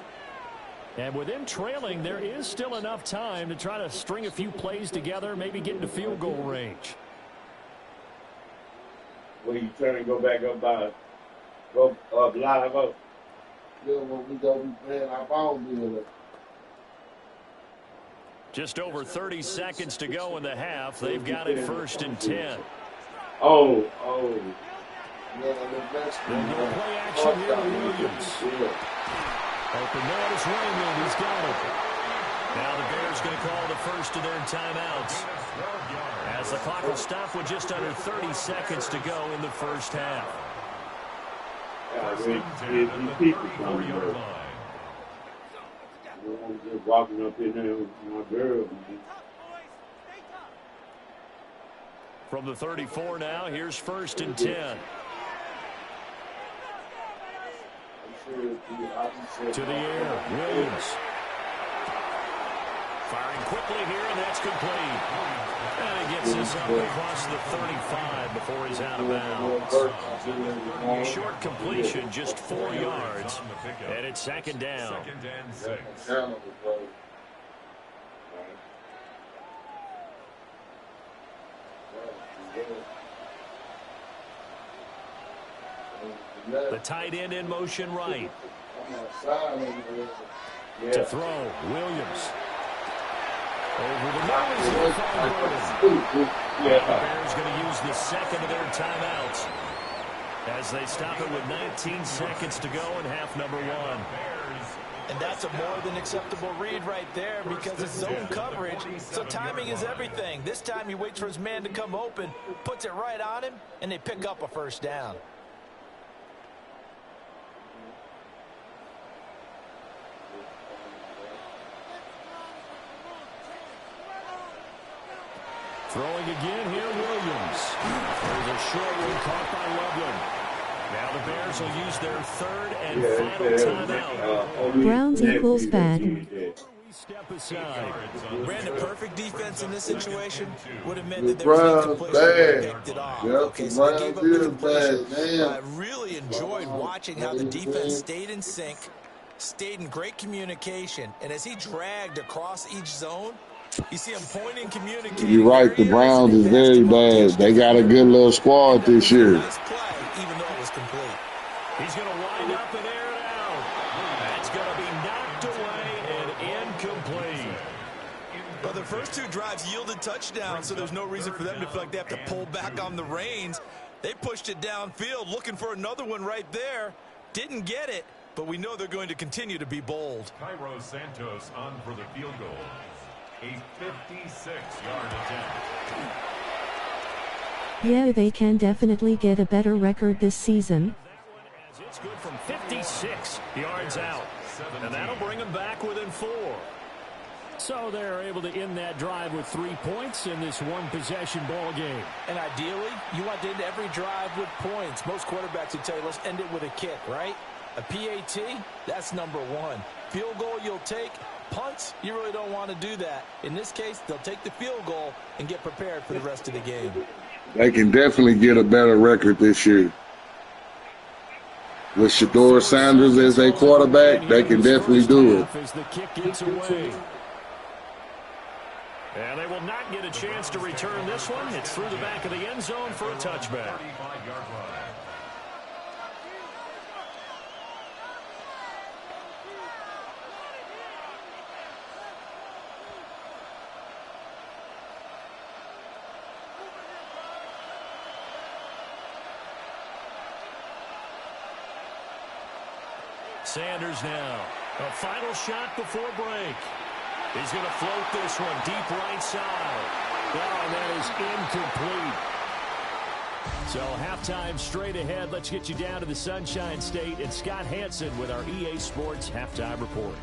And with them trailing, there is still enough time to try to string a few plays together, maybe get into field goal range. When you turn and go back up go up live up. Yeah, when we go be playing our phone deal. Just over 30 seconds to go in the half. They've got it 1st and 10. Oh. Yeah, no play action here with Williams. Open man is Raymond. He's got it. Now the Bears going to call the first of their timeouts, as the clock will stop with just under 30 seconds to go in the first half. Just walking up in there with my girl, man. From the 34 now, here's 1st and 10. To the air, Williams. Firing quickly here, and that's complete. And he gets this up across the 35 before he's out of bounds. Short completion, just 4 yards. And it's 2nd down. 2nd and 6. The tight end in motion right. To throw, Williams. Over the nose. The Bears going to use the 2nd of their timeouts as they stop it with 19 seconds to go in half number 1. And that's a more than acceptable read right there because it's zone coverage, so timing is everything. This time he waits for his man to come open, puts it right on him, and they pick up a 1st down. Throwing again here, Williams. There's a short one caught by Loveland. Now the Bears will use their 3rd and final timeout. Browns equals bad. Step aside. Brandon, perfect defense in this situation would have meant that there was incompletion and picked it off. Okay, so they gave up the completion. I really enjoyed watching how the defense stayed in sync, stayed in great communication, and as he dragged across each zone, you see him pointing, communicating. You're right. The Browns is very bad. They got a good little squad this year. Nice play, even though it was complete. He's going to wind up and air it out. That's going to be knocked away and incomplete. But the first 2 drives yielded touchdowns, so there's no reason for them to feel like they have to pull back on the reins. They pushed it downfield, looking for another one right there. Didn't get it, but we know they're going to continue to be bold. Cairo Santos on for the field goal. A 56-yard attempt. Yeah, they can definitely get a better record this season. It's good from 56 yards out. And that'll bring them back within 4. So they're able to end that drive with 3 points in this one-possession ball game. And ideally, you want to end every drive with points. Most quarterbacks would tell you, let's end it with a kick, right? A PAT, that's number 1. Field goal you'll take. Punts, you really don't want to do that. In this case, they'll take the field goal and get prepared for the rest of the game. They can definitely get a better record this year. with Shedeur Sanders as their quarterback, they can definitely do it. As the kick gets away. And they will not get a chance to return this one. It's through the back of the end zone for a touchback. Sanders now. A final shot before break. He's going to float this one deep right side. Oh, and that is incomplete. So halftime straight ahead. Let's get you down to the Sunshine State. And Scott Hanson with our EA Sports Halftime Report.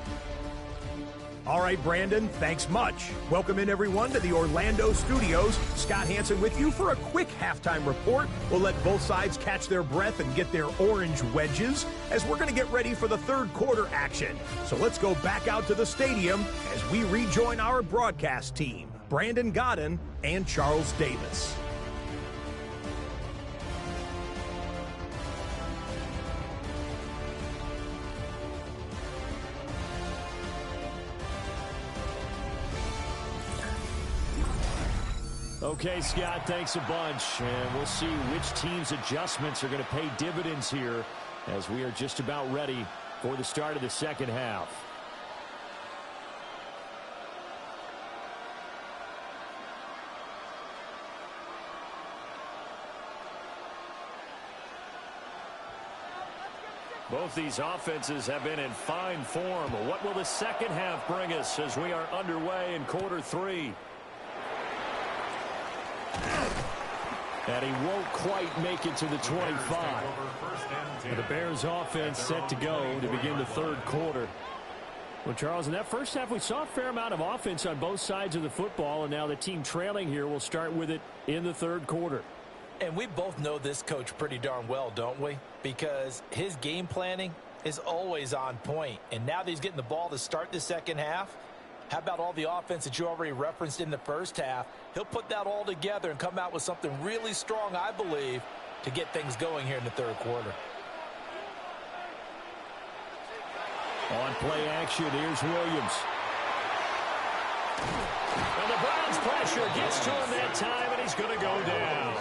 All right, Brandon, thanks much. Welcome in, everyone, to the Orlando studios. Scott Hanson with you for a quick halftime report. We'll let both sides catch their breath and get their orange wedges as we're going to get ready for the third quarter action. So let's go back out to the stadium as we rejoin our broadcast team, Brandon Godden and Charles Davis. Okay, Scott, thanks a bunch. And we'll see which team's adjustments are going to pay dividends here as we are just about ready for the start of the second half. Both these offenses have been in fine form. What will the second half bring us as we are underway in quarter three? And he won't quite make it to the 25. The Bears offense set to go to begin the third quarter. Well, Charles, in that first half, we saw a fair amount of offense on both sides of the football, and now the team trailing here will start with it in the third quarter. And we both know this coach pretty darn well, don't we? Because his game planning is always on point. And now that he's getting the ball to start the second half, how about all the offense that you already referenced in the first half? He'll put that all together and come out with something really strong, I believe, to get things going here in the third quarter. On play action, here's Williams. And the Browns pressure gets to him that time, and he's going to go down.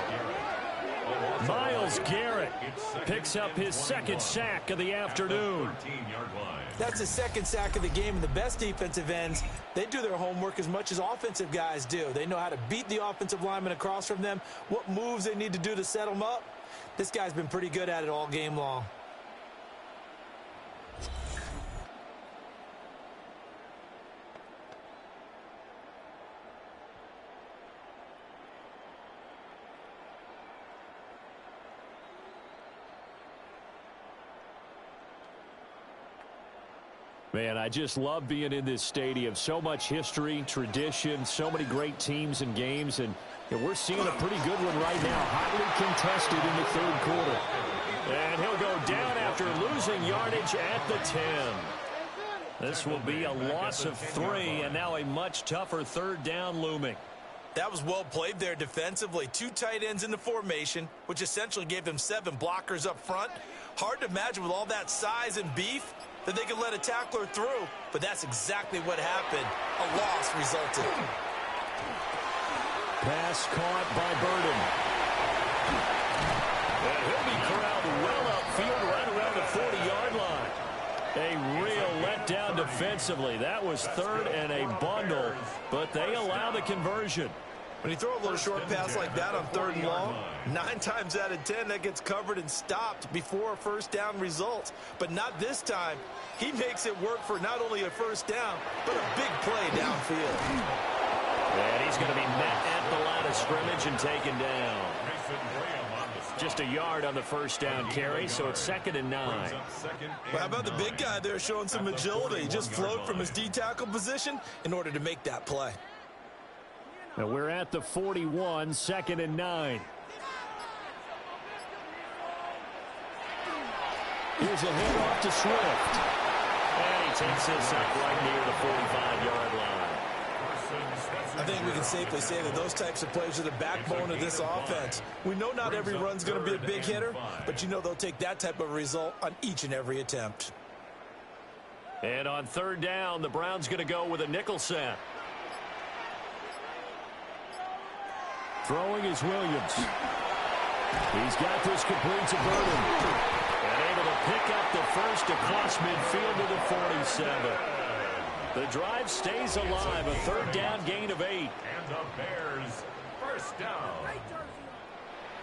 Myles Garrett picks up his second sack of the afternoon. That's the second sack of the game, and the best defensive ends, they do their homework as much as offensive guys do. They know how to beat the offensive lineman across from them, what moves they need to do to set them up. This guy's been pretty good at it all game long. Man, I just love being in this stadium. So much history, tradition, so many great teams and games, and we're seeing a pretty good one right now, hotly contested in the third quarter. And he'll go down after losing yardage at the 10. This will be a loss of 3, and now a much tougher third down looming. That was well played there defensively. 2 tight ends in the formation, which essentially gave them 7 blockers up front. Hard to imagine with all that size and beef that they could let a tackler through, but that's exactly what happened. A loss resulted. Pass caught by Burden. And he'll be corralled well upfield right around the 40-yard line. A real letdown defensively. That was third and a bundle, but they allow the conversion. When you throw a little short pass like that on third and long, 9 times out of 10 that gets covered and stopped before a first down results. But not this time. He makes it work for not only a first down, but a big play downfield. And he's going to be met at the line of scrimmage and taken down. Just a yard on the first down carry, so it's 2nd and 9. Well, how about the big guy there showing some agility? He just flowed from his D-tackle position in order to make that play. Now we're at the 41, 2nd and 9. Here's a handoff to Swift. And he takes this up right near the 45-yard line. I think we can safely say that those types of plays are the backbone of this offense. We know not every run's going to be a big hitter, but you know they'll take that type of result on each and every attempt. And on third down, the Browns going to go with a nickel set. Throwing is Williams. He's got this complete to Burton. And able to pick up the first across midfield to the 47. The drive stays alive. A third down gain of 8. And the Bears first down.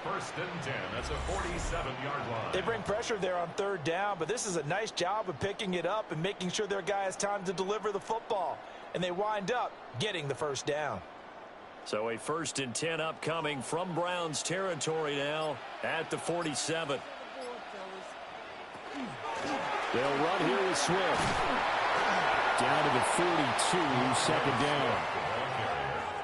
First and 10. That's a 47-yard line. They bring pressure there on third down, but this is a nice job of picking it up and making sure their guy has time to deliver the football. And they wind up getting the first down. So a first and 10 upcoming from Browns territory now at the 47. They'll run here with Swift. Down to the 42, second down.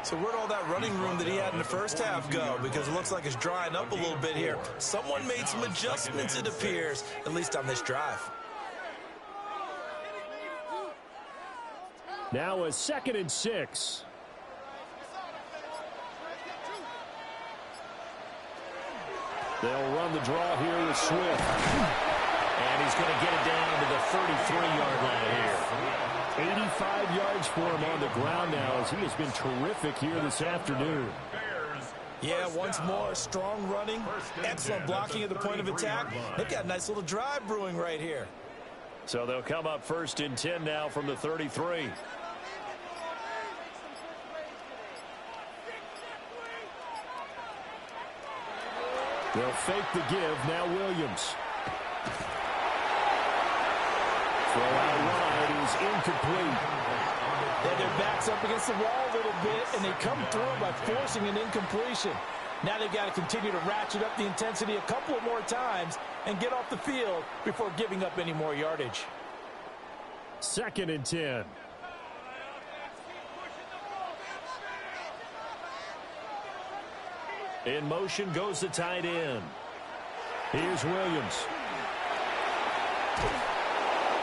So where'd all that running room that he had in the first half go? Because it looks like it's drying up a little bit here. Someone made some adjustments, it appears, at least on this drive. Now a 2nd and 6. They'll run the draw here with Swift. And he's going to get it down to the 33-yard line here. 85 yards for him on the ground now as he has been terrific here this afternoon. Yeah, once more, strong running, excellent blocking at the point of attack. They've got a nice little drive brewing right here. So they'll come up first and 10 now from the 33. They'll fake the give. Now Williams. Throw out wide is incomplete. Yeah, their back's up against the wall a little bit, and they come through by forcing an incompletion. Now they've got to continue to ratchet up the intensity a couple of more times and get off the field before giving up any more yardage. 2nd and 10. In motion goes the tight end. Here's Williams.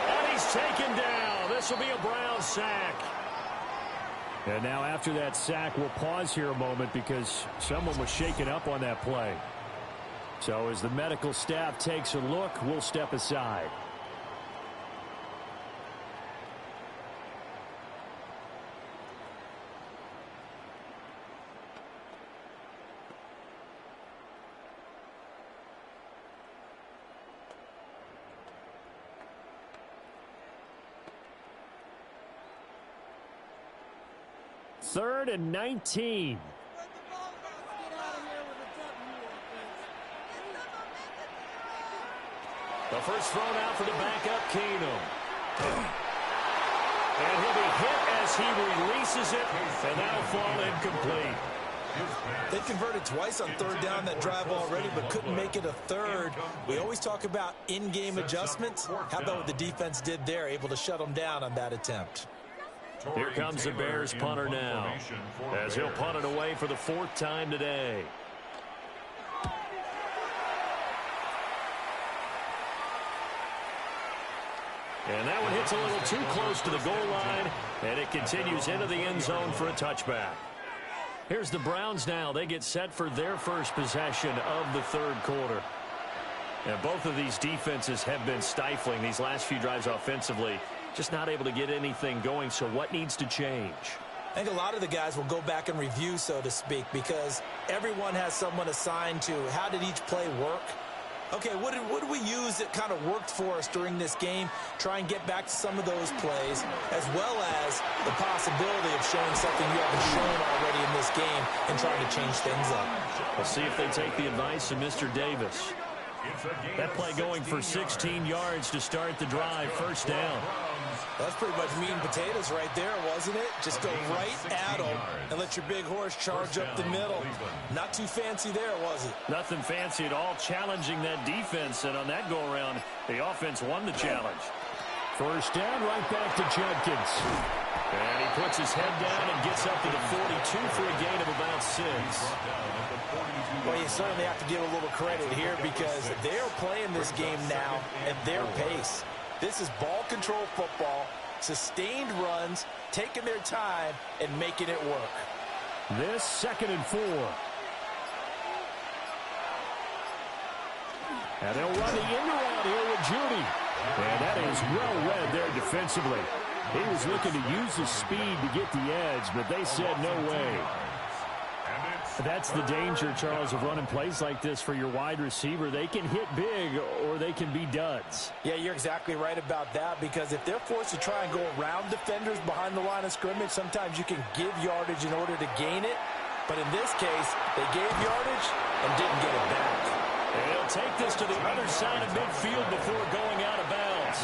And he's taken down. This will be a Browns sack. And now after that sack, we'll pause here a moment because someone was shaken up on that play. So as the medical staff takes a look, we'll step aside. Third and 19. The first thrown out for the backup, Keenum. And he'll be hit as he releases it, and that'll fall incomplete. They converted twice on third down that drive already, but couldn't make it a third. We always talk about in-game adjustments. How about what the defense did there, able to shut them down on that attempt? Here comes the Bears punter now, as he'll punt it away for the 4th time today. And that one hits a little too close to the goal line, and it continues into the end zone for a touchback. Here's the Browns now. They get set for their first possession of the third quarter. And both of these defenses have been stifling these last few drives offensively. Just not able to get anything going, so what needs to change? I think a lot of the guys will go back and review, so to speak, because everyone has someone assigned to how did each play work. Okay, what did we use that kind of worked for us during this game? Try and get back to some of those plays, as well as the possibility of showing something you haven't shown already in this game and trying to change things up. We'll see if they take the advice of Mr. Davis. That play going for 16 yards to start the drive, first down. That's pretty much meat and potatoes right there, wasn't it? Just go right at them and let your big horse charge up the middle. Not too fancy there, was it? Nothing fancy at all, challenging that defense, and on that go-around, the offense won the challenge. First down, right back to Judkins. And he puts his head down and gets up to the 42 for a gain of about 6. Well, you certainly have to give a little credit here because they're playing this game now at their pace. This is ball control football, sustained runs, taking their time, and making it work. This 2nd and 4. And they'll run the end around here with Judy. And that is well read there defensively. He was looking to use his speed to get the edge, but they said no way. That's the danger, Charles, of running plays like this for your wide receiver. They can hit big or they can be duds. Yeah, you're exactly right about that, because if they're forced to try and go around defenders behind the line of scrimmage, sometimes you can give yardage in order to gain it. But in this case, they gave yardage and didn't get it back. And he'll take this to the other side of midfield before going out of bounds.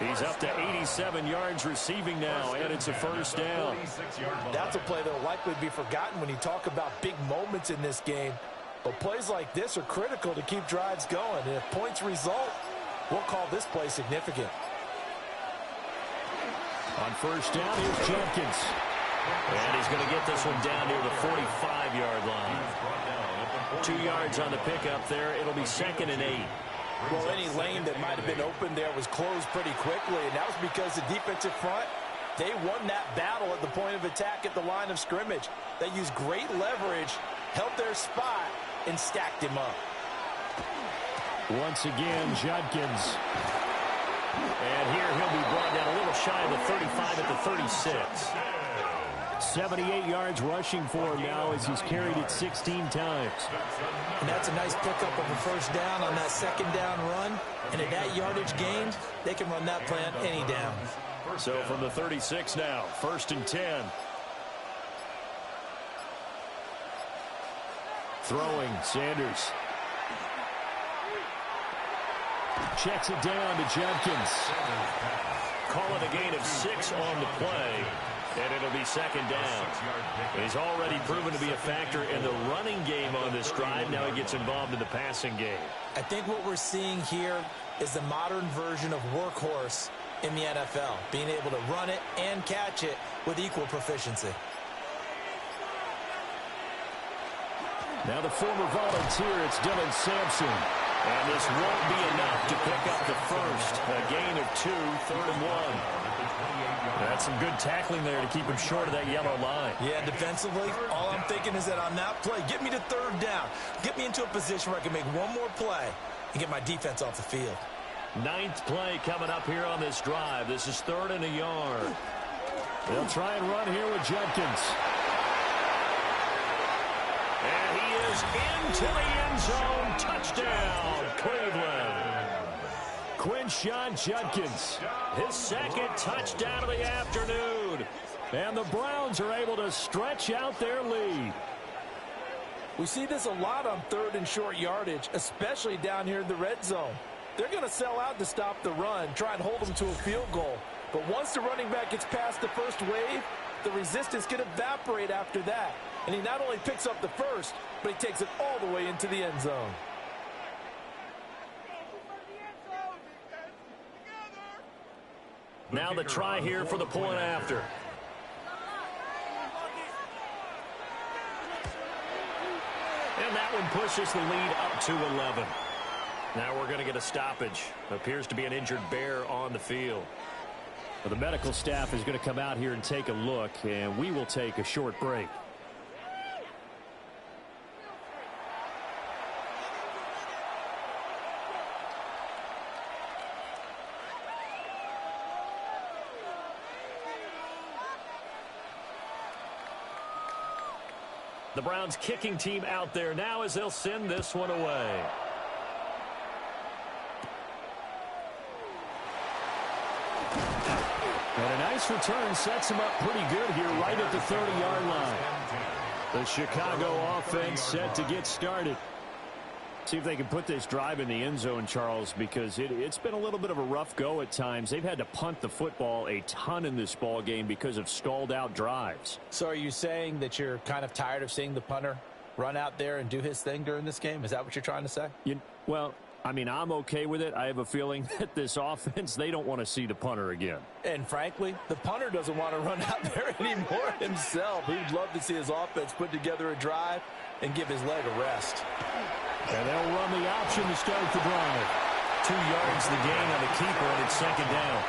He's up to 87 yards receiving now, and it's a first down. That's a play that will likely be forgotten when you talk about big moments in this game. But plays like this are critical to keep drives going. And if points result, we'll call this play significant. On first down, here's Jenkins. And he's going to get this one down near the 45-yard line. 2 yards on the pickup there. It'll be 2nd and 8. Well, any lane that might have been open there was closed pretty quickly, and that was because the defensive front, they won that battle at the point of attack at the line of scrimmage. They used great leverage, held their spot, and stacked him up. Once again, Judkins. And here he'll be brought down a little shy of the 35 at the 36. 78 yards rushing for him now as he's carried it 16 times. And that's a nice pickup of a first down on that 2nd down run. And at that yardage gained, they can run that play on any down. So from the 36 now, 1st and 10. Throwing, Sanders. Checks it down to Judkins. Call it a gain of 6 on the play. And it'll be 2nd down. He's already proven to be a factor in the running game on this drive. Now he gets involved in the passing game. I think what we're seeing here is the modern version of workhorse in the NFL, being able to run it and catch it with equal proficiency. Now the former Volunteer, it's Dylan Sampson. And this won't be enough to pick up the first. A gain of 2, 3rd and 1. That's some good tackling there to keep him short of that yellow line. Yeah, defensively, all I'm thinking is that on that play, get me to 3rd down. Get me into a position where I can make one more play and get my defense off the field. 9th play coming up here on this drive. This is 3rd and a yard. They'll try and run here with Judkins. And he is into the end zone. Touchdown, Cleveland. Quinshon Judkins. His 2nd touchdown of the afternoon. And the Browns are able to stretch out their lead. We see this a lot on 3rd and short yardage, especially down here in the red zone. They're going to sell out to stop the run, try and hold them to a field goal. But once the running back gets past the first wave, the resistance can evaporate after that. And he not only picks up the first, but he takes it all the way into the end zone. Now the try here for the point after. And that one pushes the lead up to 11. Now we're going to get a stoppage. Appears to be an injured Bear on the field. Well, the medical staff is going to come out here and take a look, and we will take a short break. The Browns kicking team out there now as they'll send this one away. And a nice return sets him up pretty good here right at the 30-yard line. The Chicago offense set to get started. See if they can put this drive in the end zone, Charles, because it's been a little bit of a rough go at times. They've had to punt the football a ton in this ball game because of stalled out drives. So are you saying that you're kind of tired of seeing the punter run out there and do his thing during this game? Is that what you're trying to say? Well, I mean, I'm okay with it. I have a feeling that this offense, they don't want to see the punter again. And frankly, the punter doesn't want to run out there anymore himself. He'd love to see his offense put together a drive and give his leg a rest. And they'll run the option to start the drive. 2 yards the gain on the keeper, and it's 2nd down.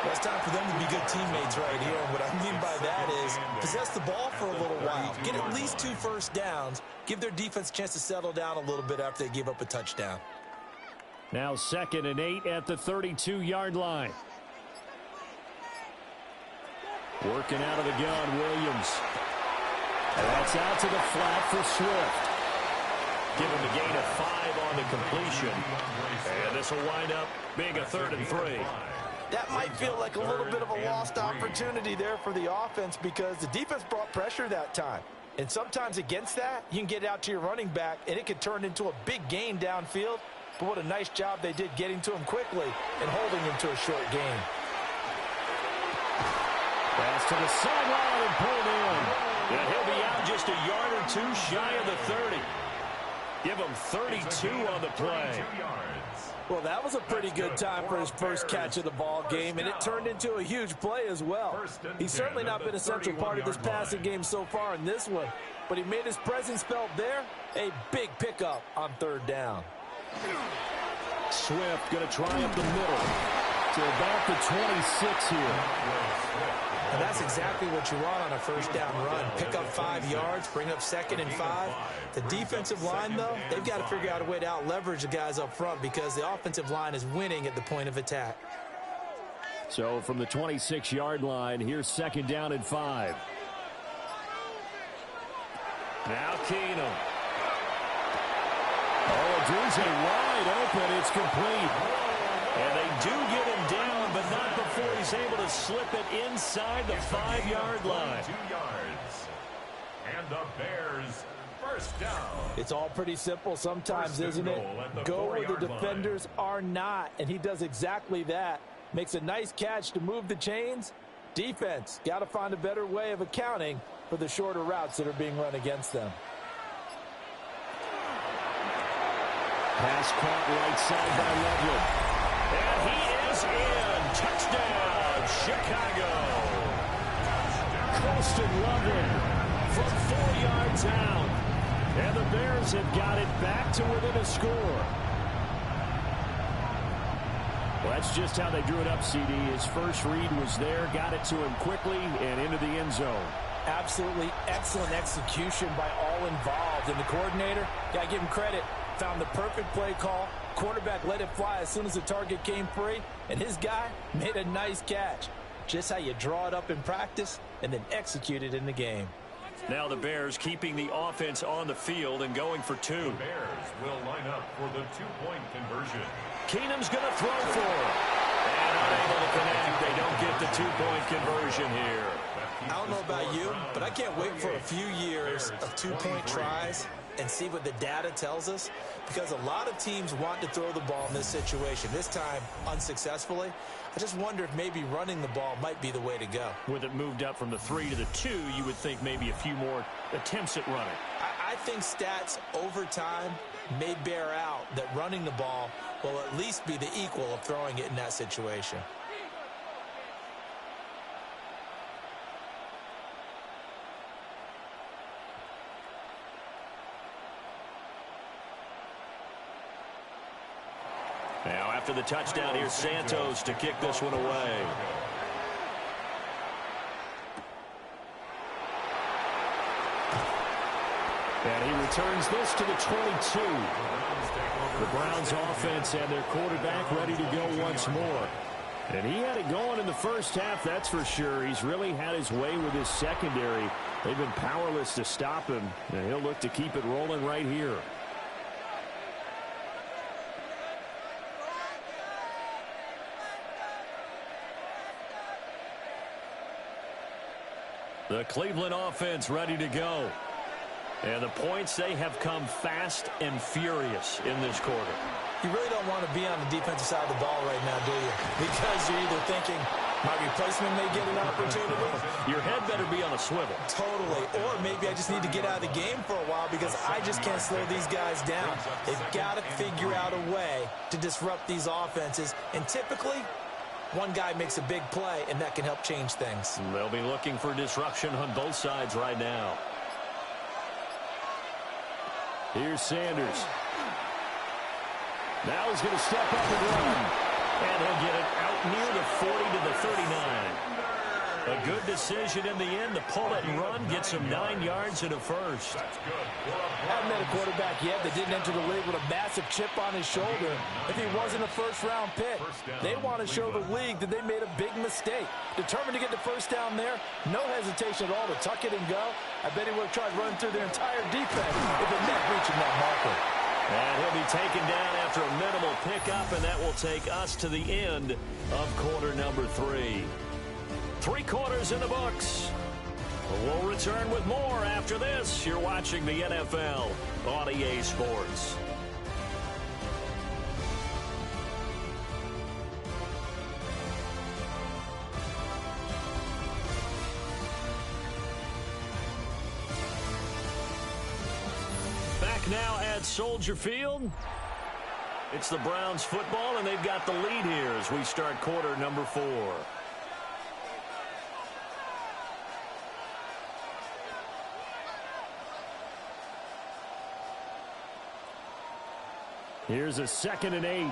Well, it's time for them to be good teammates right here. And what I mean by that is possess the ball for a little while. Get at least 2 first downs. Give their defense a chance to settle down a little bit after they give up a touchdown. Now 2nd and 8 at the 32-yard line. Working out of the gun, Williams. And that's out to the flat for Swift. Give him a gain of 5 on the completion. And this will wind up being a 3rd and 3. That might feel like a little bit of a lost opportunity there for the offense because the defense brought pressure that time. And sometimes against that, you can get out to your running back, and it could turn into a big gain downfield. But what a nice job they did getting to him quickly and holding him to a short gain. Pass to the sideline and pulled in. And he'll be out just a yard or 2 shy of the 30. Give him 32 on the play. Well, that was a pretty good time for his first catch of the ball game, and it turned into a huge play as well. He's certainly not been a central part of this passing game so far in this one, but he made his presence felt there. A big pickup on 3rd down. Swift going to try up the middle to about the 26 here. And that's exactly what you want on a first down run. Pick up 5 yards, bring up 2nd and 5. The defensive line, though, they've got to figure out a way to out-leverage the guys up front because the offensive line is winning at the point of attack. So from the 26-yard line, here's 2nd down and 5. Now Keenum. Oh, Drizzy wide open. It's complete. And they do get him down, but not before he's able to slip it inside the 5-yard line. 2 yards. And the Bears first down. It's all pretty simple sometimes, isn't it? Go where the defenders are not, and he does exactly that. Makes a nice catch to move the chains. Defense got to find a better way of accounting for the shorter routes that are being run against them. Pass caught right side by Loveland. And he is in. Touchdown, Chicago. Colston Loveland from 4 yards out. And the Bears have got it back to within a score. Well, that's just how they drew it up, CD. His first read was there, got it to him quickly, and into the end zone. Absolutely excellent execution by all involved. And the coordinator, got to give him credit, found the perfect play call. Quarterback let it fly as soon as the target came free, and his guy made a nice catch. Just how you draw it up in practice and then execute it in the game. Now the Bears keeping the offense on the field and going for 2. The Bears will line up for the 2-point conversion. Keenum's going to throw for it. And unable to connect. They don't get the 2-point conversion here. I don't know about you, but I can't wait for a few years of 2-point tries and see what the data tells us, because a lot of teams want to throw the ball in this situation. This time, unsuccessfully. I just wonder if maybe running the ball might be the way to go. With it moved up from the 3 to the 2, you would think maybe a few more attempts at running. I think stats over time may bear out that running the ball will at least be the equal of throwing it in that situation. Now, after the touchdown, here's Santos to kick this one away. And he returns this to the 22. The Browns offense and their quarterback ready to go once more. And he had it going in the first half, that's for sure. He's really had his way with his secondary. They've been powerless to stop him, and he'll look to keep it rolling right here. The Cleveland offense ready to go. And the points, they have come fast and furious in this quarter. You really don't want to be on the defensive side of the ball right now, do you? Because you're either thinking, my replacement may get an opportunity. Your head better be on a swivel. Totally. Or maybe I just need to get out of the game for a while because I just can't slow these guys down. They've got to figure out a way to disrupt these offenses. And typically, one guy makes a big play, and that can help change things. They'll be looking for disruption on both sides right now. Here's Sanders. Now he's going to step up and run. And he'll get it out near the 40 to the 39. A good decision in the end to pull it and run, get some 9 yards and a first. Haven't met a quarterback yet that didn't enter the league with a massive chip on his shoulder if he wasn't a first-round pick. They want to show the league that they made a big mistake. Determined to get the first down there, no hesitation at all to tuck it and go. I bet he would have tried running through their entire defense if it meant reaching that marker. And he'll be taken down after a minimal pickup, and that will take us to the end of quarter number 3. 3 quarters in the books. We'll return with more after this. You're watching the NFL on EA Sports. Back now at Soldier Field. It's the Browns football, and they've got the lead here as we start quarter number 4. Here's a 2nd and 8.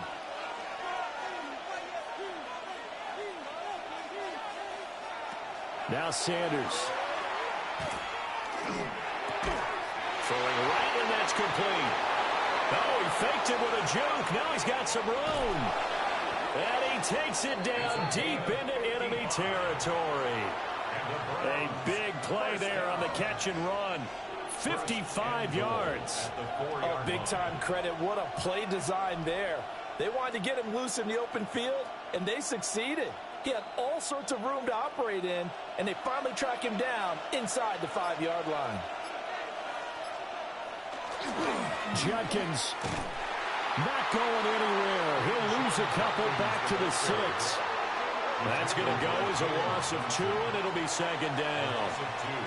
Now Sanders. Throwing right, and that's complete. Oh, he faked it with a juke. Now he's got some room. And he takes it down deep into enemy territory. A big play there on the catch and run. 55 yards. Oh, big-time credit. What a play design there. They wanted to get him loose in the open field, and they succeeded. He had all sorts of room to operate in, and they finally track him down inside the 5-yard line. Judkins not going anywhere. He'll lose a couple back to the 6. That's going to go as a loss of 2, and it'll be 2nd down.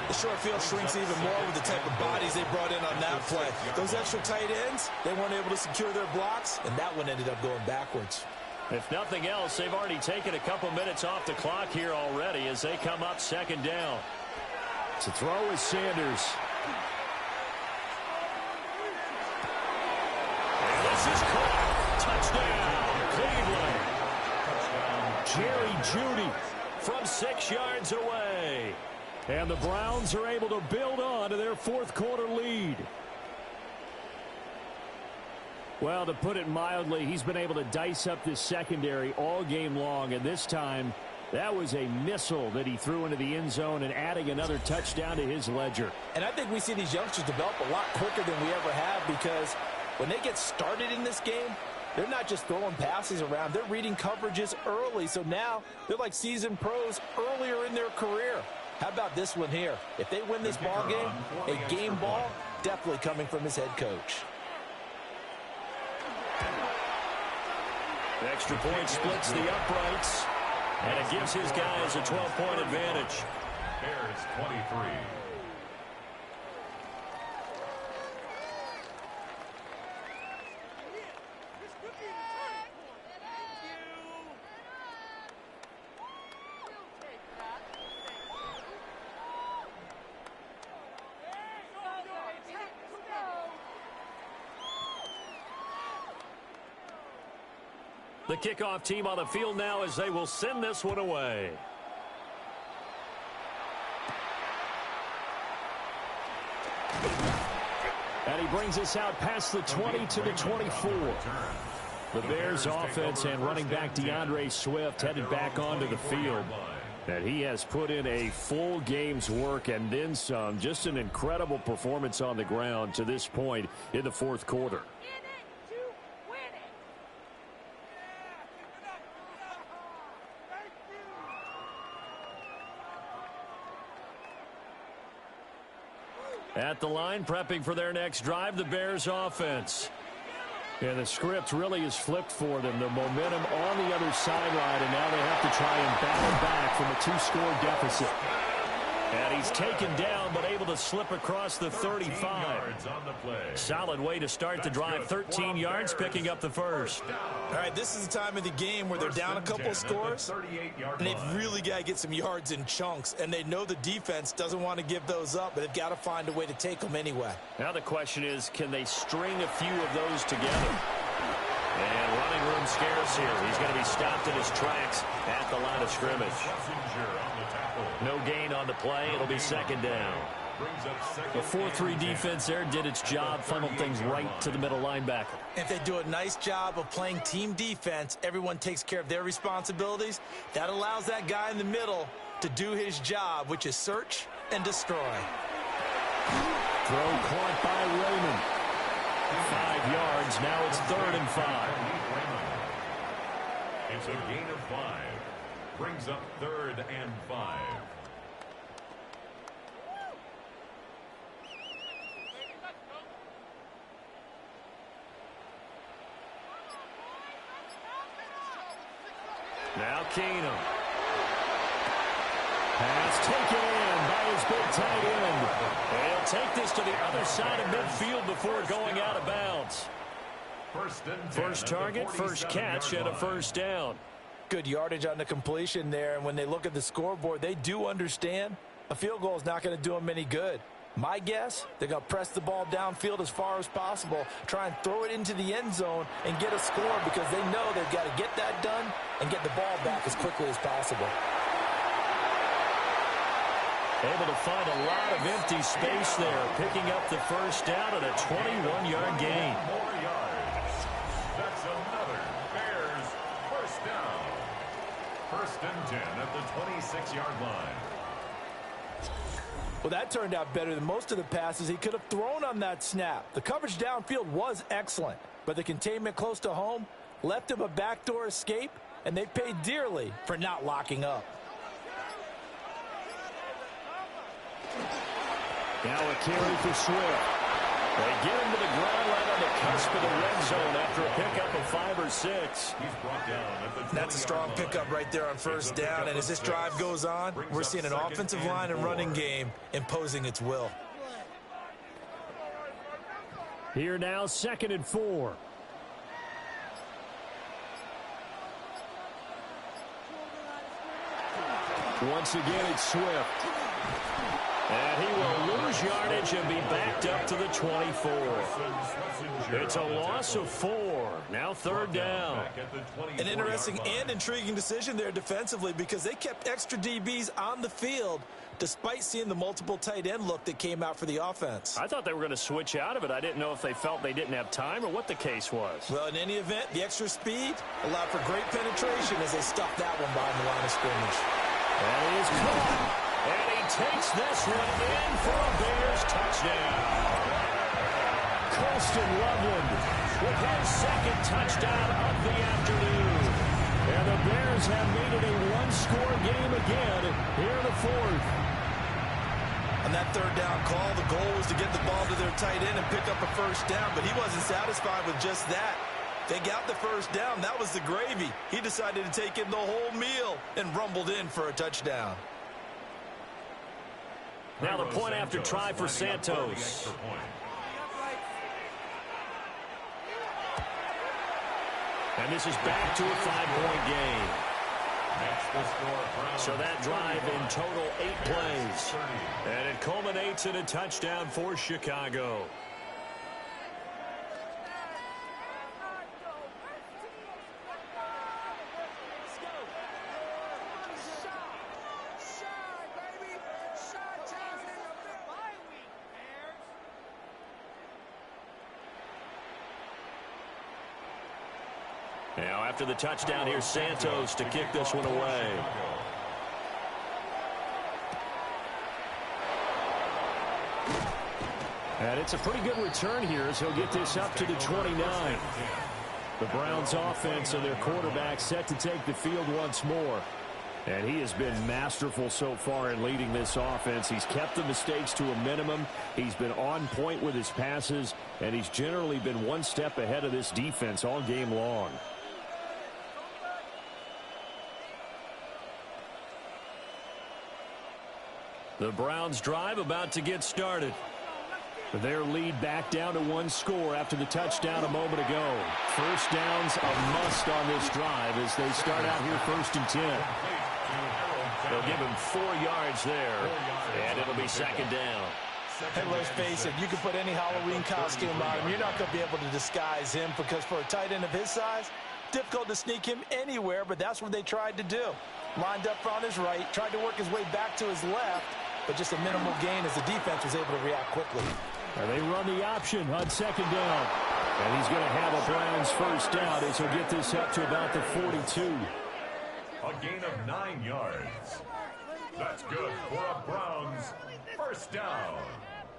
The short field shrinks even more with the type of bodies they brought in on that play. Those extra tight ends, they weren't able to secure their blocks, and that one ended up going backwards. If nothing else, they've already taken a couple minutes off the clock here already as they come up 2nd down. To throw is Sanders. And this is caught. Touchdown, Cleveland. Jerry Jeudy from 6 yards away. And the Browns are able to build on to their 4th quarter lead. Well, to put it mildly, he's been able to dice up this secondary all game long, and this time that was a missile that he threw into the end zone and adding another touchdown to his ledger. And I think we see these youngsters develop a lot quicker than we ever have, because when they get started in this game, they're not just throwing passes around. They're reading coverages early. So now they're like seasoned pros earlier in their career. How about this one here? If they win this ball game, a game ball definitely coming from his head coach. The extra point splits the uprights, and it gives his guys a 12-point advantage. Bears 23. The kickoff team on the field now as they will send this one away. And he brings us out past the 20 to the 24. The Bears offense and running back DeAndre Swift headed back onto the field. And he has put in a full game's work and then some. Just an incredible performance on the ground to this point in the 4th quarter. At the line, prepping for their next drive, the Bears offense. And the script really is flipped for them. The momentum on the other sideline, and now they have to try and battle back from a 2-score deficit. And he's taken down, but able to slip across the 35. Solid way to start the drive. 13 yards, picking up the first. All right, this is the time of the game where they're down a couple scores, and they've really got to get some yards in chunks, and they know the defense doesn't want to give those up, but they've got to find a way to take them anyway. Now the question is, can they string a few of those together? And running room scarce here. He's going to be stopped in his tracks at the line of scrimmage. No gain on the play. It'll be second down. The 4-3 defense there did its job, funneled things right to the middle linebacker. If they do a nice job of playing team defense, everyone takes care of their responsibilities. That allows that guy in the middle to do his job, which is search and destroy. Throw caught by Raymond. 5 yards. Now it's 3rd and 5. It's a gain of 5. Brings up 3rd and 5. Now Keenum. Pass taken in by his big tight end. They'll take this to the other side of midfield before going out of bounds. First target, first catch, and a first down. Good yardage on the completion there, and when they look at the scoreboard, they do understand a field goal is not going to do them any good. My guess, they're going to press the ball downfield as far as possible, try and throw it into the end zone and get a score because they know they've got to get that done and get the ball back as quickly as possible. Able to find a lot of empty space there, picking up the first down and a 21-yard gain. That's another Bears first down. 1st and 10 at the 26-yard line. Well, that turned out better than most of the passes he could have thrown on that snap. The coverage downfield was excellent, but the containment close to home left him a backdoor escape, and they paid dearly for not locking up. Now a carry for Swift. They get him to the ground right on the cusp of the red zone after a pickup of 5 or 6. He's brought down at the That's a strong pickup right there on first down, and as this drive goes on, we're seeing an offensive line and running game imposing its will. Here now, 2nd and 4. Once again, it's Swift. And he will lose yardage and be backed up to the 24. It's a loss of 4. Now 3rd down. An interesting and intriguing decision there defensively because they kept extra DBs on the field despite seeing the multiple tight end look that came out for the offense. I thought they were going to switch out of it. I didn't know if they felt they didn't have time or what the case was. Well, in any event, the extra speed allowed for great penetration as they stuffed that one behind the line of scrimmage. And he is caught. And he takes this one in for a Bears touchdown. Colston Loveland with his 2nd touchdown of the afternoon. And the Bears have made it a one-score game again here in the 4th. On that 3rd down call, the goal was to get the ball to their tight end and pick up a first down, but he wasn't satisfied with just that. They got the first down. That was the gravy. He decided to take in the whole meal and rumbled in for a touchdown. Now the point after try for Santos. And this is back to a 5-point game. So that drive in total 8 plays. And it culminates in a touchdown for Chicago. Now after the touchdown, here's Santos to kick this one away. And it's a pretty good return here as he'll get this up to the 29. The Browns offense and their quarterback set to take the field once more. And he has been masterful so far in leading this offense. He's kept the mistakes to a minimum. He's been on point with his passes, and he's generally been one step ahead of this defense all game long. The Browns drive about to get started. Their lead back down to 1 score after the touchdown a moment ago. First down's a must on this drive as they start out here 1st and 10. They'll give him 4 yards there, and it'll be 2nd down. Hey, let's face it, you can put any Halloween costume on him. You're not going to be able to disguise him because for a tight end of his size, difficult to sneak him anywhere, but that's what they tried to do. Lined up on his right, tried to work his way back to his left, but just a minimal gain as the defense was able to react quickly. And they run the option on second down. And he's going to have a Browns first down as he'll get this up to about the 42. A gain of 9 yards. That's good for a Browns first down.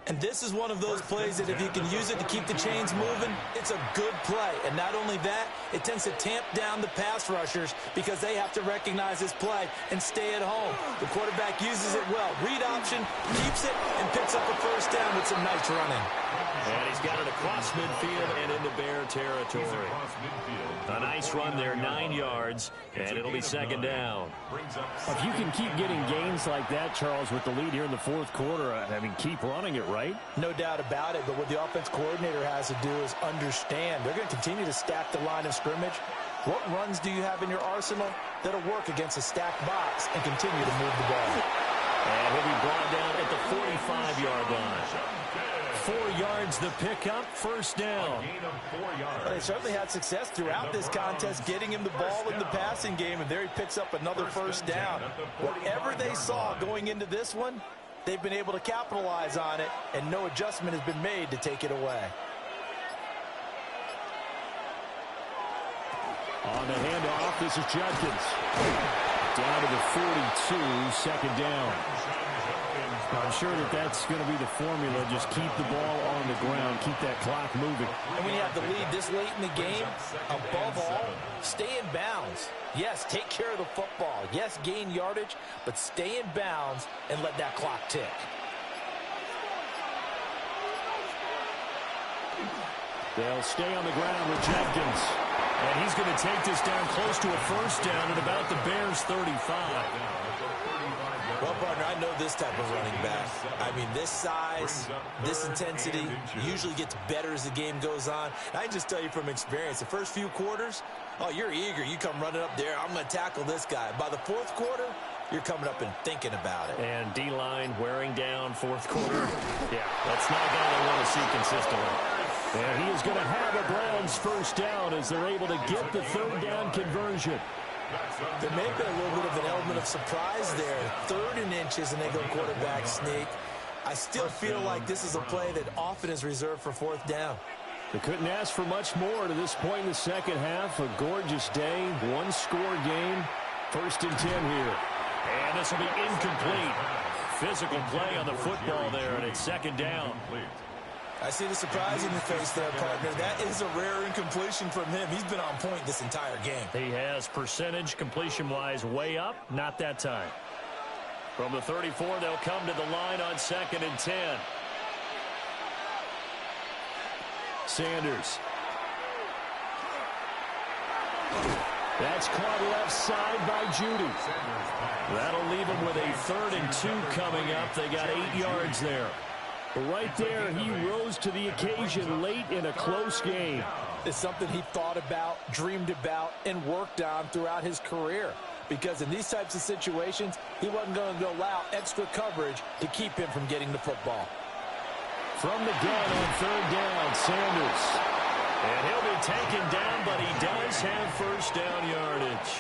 And this is one of those plays that if you can use it to keep the chains moving, it's a good play. And not only that, it tends to tamp down the pass rushers because they have to recognize this play and stay at home. The quarterback uses it well. Read option, keeps it, and picks up a first down with some nice running. And he's got it across midfield and into Bear territory. A nice run there, 9 yards, and it'll be second down. If you can keep getting gains like that, Charles, with the lead here in the fourth quarter, I mean, keep running it, right? No doubt about it, but what the offense coordinator has to do is understand. They're going to continue to stack the line of scrimmage. What runs do you have in your arsenal that'll work against a stacked box and continue to move the ball? And he'll be brought down at the 45-yard line. 4 yards the pickup, first down. Well, they certainly had success throughout this contest getting him the ball in the passing game, and there he picks up another first down. Whatever they saw going into this one, they've been able to capitalize on it, and no adjustment has been made to take it away. On the handoff, this is Judkins. Down to the 42, second down. I'm sure that's going to be the formula. Just keep the ball on the ground. Keep that clock moving. And when you have the lead this late in the game, above all, stay in bounds. Yes, take care of the football. Yes, gain yardage, but stay in bounds and let that clock tick. They'll stay on the ground with Judkins. And he's going to take this down close to a first down at about the Bears' 35. Well, partner, I know this type of running back. I mean, this size, this intensity usually gets better as the game goes on. And I can just tell you from experience, the first few quarters, oh, you're eager. You come running up there, I'm going to tackle this guy. By the fourth quarter, you're coming up and thinking about it. And D-line wearing down fourth quarter. Yeah, that's not a guy they want to see consistently. And he is going to have a Browns first down as they're able to get the third down conversion. There may be a little bit of an element of surprise there. 3rd and inches, and they go quarterback sneak. I still feel like this is a play that often is reserved for 4th down. They couldn't ask for much more to this point in the second half. A gorgeous day, one-score game. 1st and 10 here. And this will be incomplete. Physical play on the football there, and it's second down. I see the surprise in your face there, partner. That is a rare incompletion from him. He's been on point this entire game. He has percentage completion-wise way up. Not that time. From the 34, they'll come to the line on 2nd and 10. Sanders. That's caught left side by Judy. That'll leave him with a 3rd and 2 coming up. They got 8 yards there. Right there, he rose to the occasion late in a close game. It's something he thought about, dreamed about, and worked on throughout his career. Because in these types of situations, he wasn't going to allow extra coverage to keep him from getting the football. From the gun on 3rd down, Sanders. And he'll be taken down, but he does have first down yardage.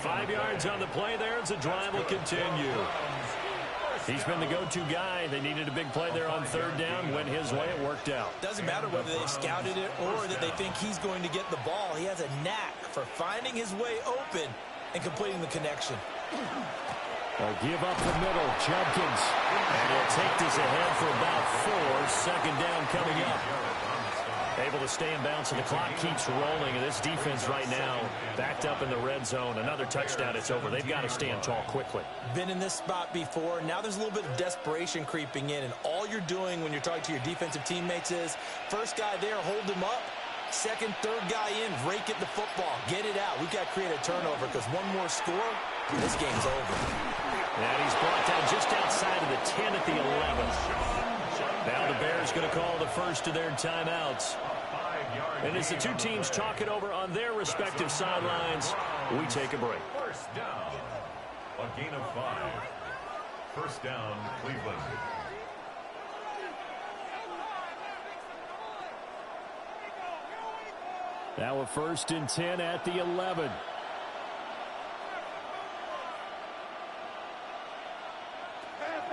5 yards on the play there as the drive will continue. He's been the go-to guy. They needed a big play there on 3rd down. Went his way. It worked out. Doesn't matter whether they've scouted it or that they think he's going to get the ball. He has a knack for finding his way open and completing the connection. Give up the middle. Judkins. And he'll take this ahead for about 4. 2nd down coming up. Able to stay in bounds, so the clock keeps rolling. And this defense right now backed up in the red zone. Another touchdown, it's over. They've got to stand tall quickly. Been in this spot before. Now there's a little bit of desperation creeping in. And all you're doing when you're talking to your defensive teammates is, first guy there, hold him up. 2nd, 3rd guy in, rake at the football. Get it out. We've got to create a turnover because one more score, this game's over. And he's brought down just outside of the 10 at the 11. Now the Bears going to call the first of their timeouts. And as the two teams talk it over on their respective sidelines, we take a break. First down. A gain of 5. First down, Cleveland. Now a 1st and 10 at the 11.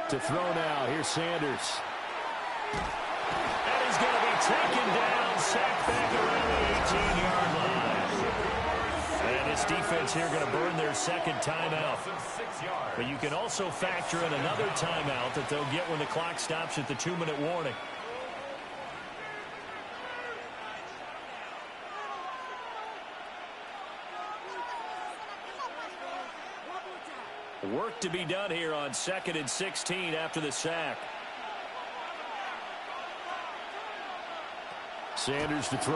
To throw now. Here's Sanders. And he's going to be taken down, sacked back around the 18-yard line. And this defense here going to burn their second timeout. But you can also factor in another timeout that they'll get when the clock stops at the 2-minute warning. Work to be done here on 2nd and 16 after the sack. Sanders to throw.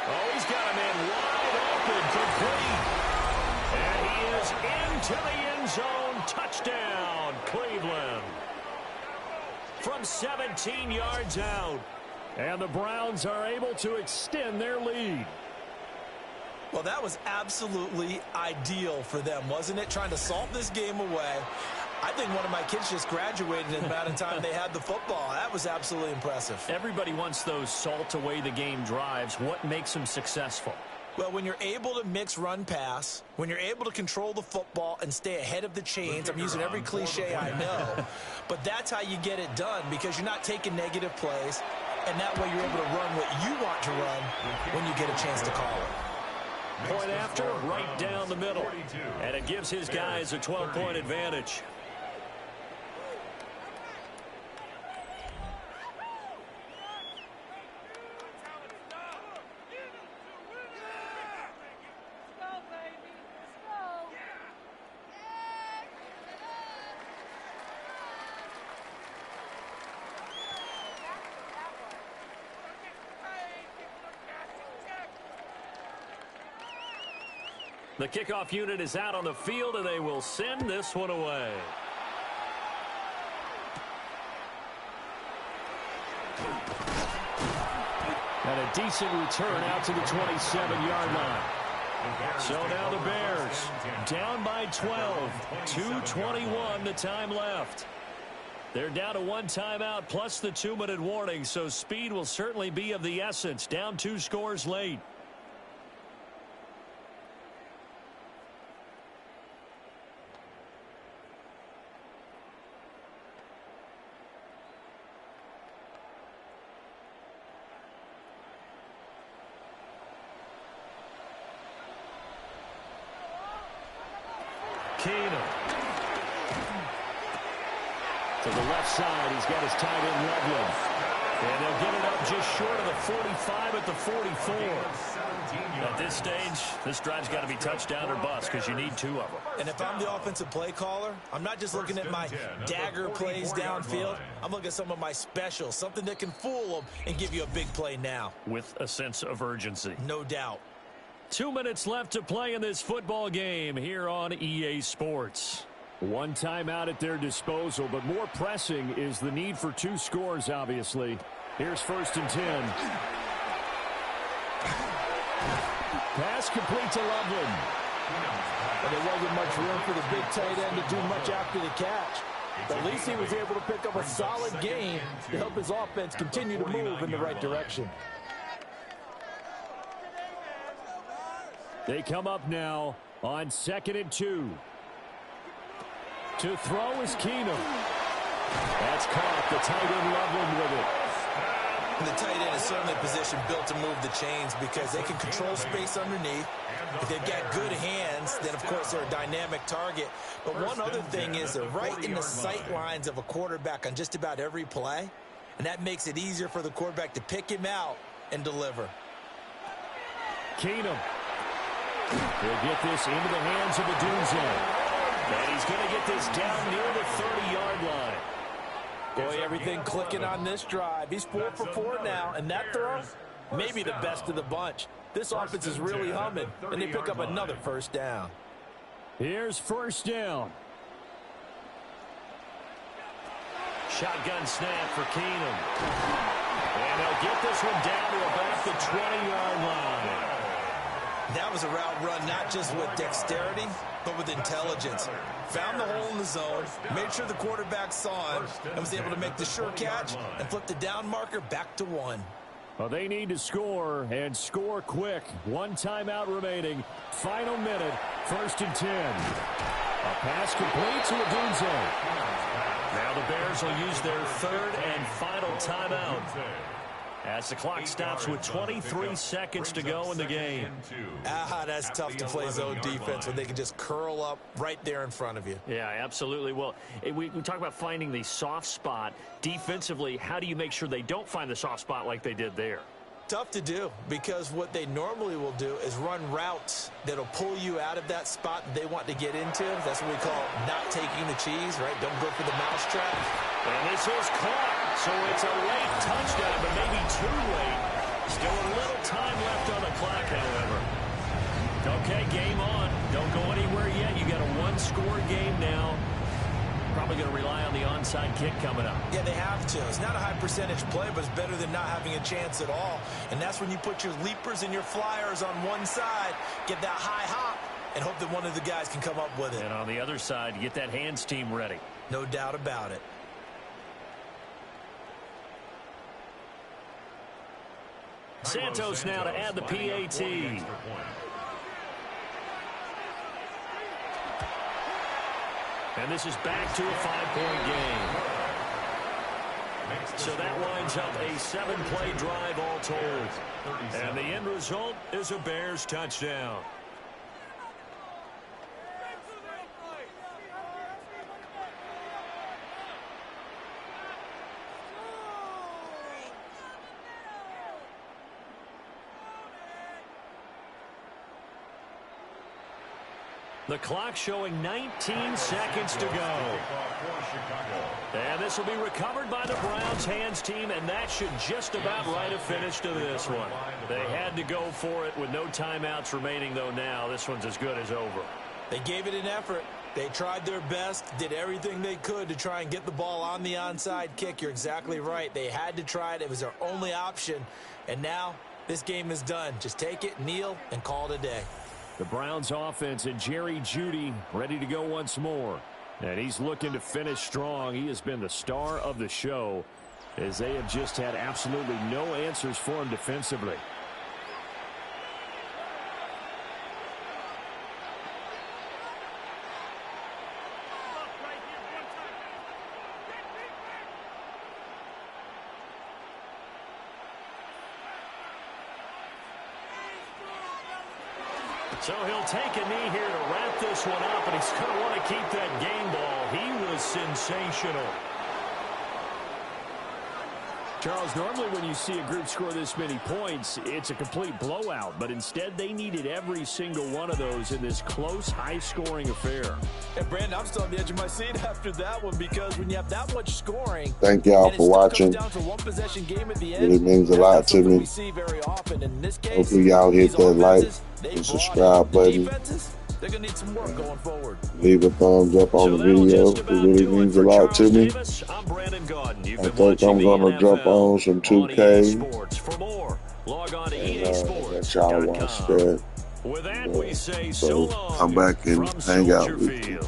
Oh, he's got a man wide open, complete. And he is into the end zone. Touchdown, Cleveland. From 17 yards out. And the Browns are able to extend their lead. Well, that was absolutely ideal for them, wasn't it? Trying to salt this game away. I think one of my kids just graduated in the amount of time they had the football. That was absolutely impressive. Everybody wants those salt away the game drives. What makes them successful? Well, when you're able to mix run-pass, when you're able to control the football and stay ahead of the chains, I'm using every cliche I know, but that's how you get it done because you're not taking negative plays, and that way you're able to run what you want to run when you get a chance to call it. Point after, right down the middle. And it gives his guys a 12-point advantage. The kickoff unit is out on the field, and they will send this one away. And a decent return out to the 27-yard line. So now the Bears down by 12. 2:21 the time left. They're down to one timeout plus the 2-minute warning, so speed will certainly be of the essence. Down 2 scores late. Keenum. To the left side, he's got his tight end Loveland. And they'll get it up just short of the 45 at the 44. At this stage, this drive's got to be touchdown or bust because you need 2 of them. And if I'm the offensive play caller, I'm not just looking at my dagger plays downfield. I'm looking at some of my specials, something that can fool them and give you a big play now. With a sense of urgency. No doubt. 2 minutes left to play in this football game here on EA Sports. One timeout at their disposal, but more pressing is the need for 2 scores, obviously. Here's 1st and 10. Pass complete to Loveland. And there wasn't much room for the big tight end to do much after the catch. But at least he was able to pick up a solid gain to help his offense continue to move in the right direction. They come up now on 2nd and 2. To throw is Keenum. That's caught. The tight end Loveland with it. And the tight end is certainly a position built to move the chains because they can control space underneath. If they've got good hands, then of course they're a dynamic target. But one other thing is they're right in the sight lines of a quarterback on just about every play. And that makes it easier for the quarterback to pick him out and deliver. Keenum. He'll get this into the hands of Odunze. And he's going to get this down near the 30-yard line. Boy, everything clicking on this drive. He's 4 for 4 now, and that throw, maybe the best of the bunch. This offense is really humming, and they pick up another 1st down. Here's 1st down. Shotgun snap for Keenum. And they'll get this one down to about the 20-yard line. That was a route run not just with dexterity, but with intelligence. Found the hole in the zone, made sure the quarterback saw him, and was able to make the sure catch and flip the down marker back to 1. Well, they need to score, and score quick. One timeout remaining. Final minute, 1st and 10. A pass complete to Odunze. Now the Bears will use their 3rd and final timeout as the clock stops with 23 seconds to go in the game. That's tough to play zone defense when they can just curl up right there in front of you. Yeah, absolutely. Well, we talk about finding the soft spot. Defensively, how do you make sure they don't find the soft spot like they did there? Tough to do, because what they normally will do is run routes that'll pull you out of that spot that they want to get into. That's what we call not taking the cheese, right? Don't go for the mousetrap. And this is caught. So it's a late touchdown, but maybe too late. Still a little time left on the clock, however. Okay, game on. Don't go anywhere yet. You got a one-score game now. Probably going to rely on the onside kick coming up. Yeah, they have to. It's not a high percentage play, but it's better than not having a chance at all. And that's when you put your leapers and your flyers on one side, get that high hop, and hope that one of the guys can come up with it. And on the other side, get that hands team ready. No doubt about it. Santos now to add the PAT. And this is back to a 5-point game. So that winds up a 7-play drive all told. And the end result is a Bears touchdown. The clock showing 19 seconds to go. And this will be recovered by the Browns hands team, and that should just about write a finish to this one. They had to go for it with no timeouts remaining, though now this one's as good as over. They gave it an effort. They tried their best, did everything they could to try and get the ball on the onside kick. You're exactly right. They had to try it. It was their only option. And now this game is done. Just take it, kneel, and call it a day. The Browns offense and Jerry Jeudy ready to go once more. And he's looking to finish strong. He has been the star of the show as they have just had absolutely no answers for him defensively. So he'll take a knee here to wrap this one up, and he's going to want to keep that game ball. He was sensational. Charles, normally when you see a group score this many points, it's a complete blowout. But instead, they needed every single one of those in this close, high-scoring affair. And, Brandon, I'm still on the edge of my seat after that one, because when you have that much scoring, thank y'all for watching. Really means a lot to me. Hopefully y'all hit that like and subscribe button. They're going to need some work going forward. Leave a thumbs up on the video. It really means a lot to me. I think I'm going to jump on some 2K. And let y'all watch that. So come back and hang out with you.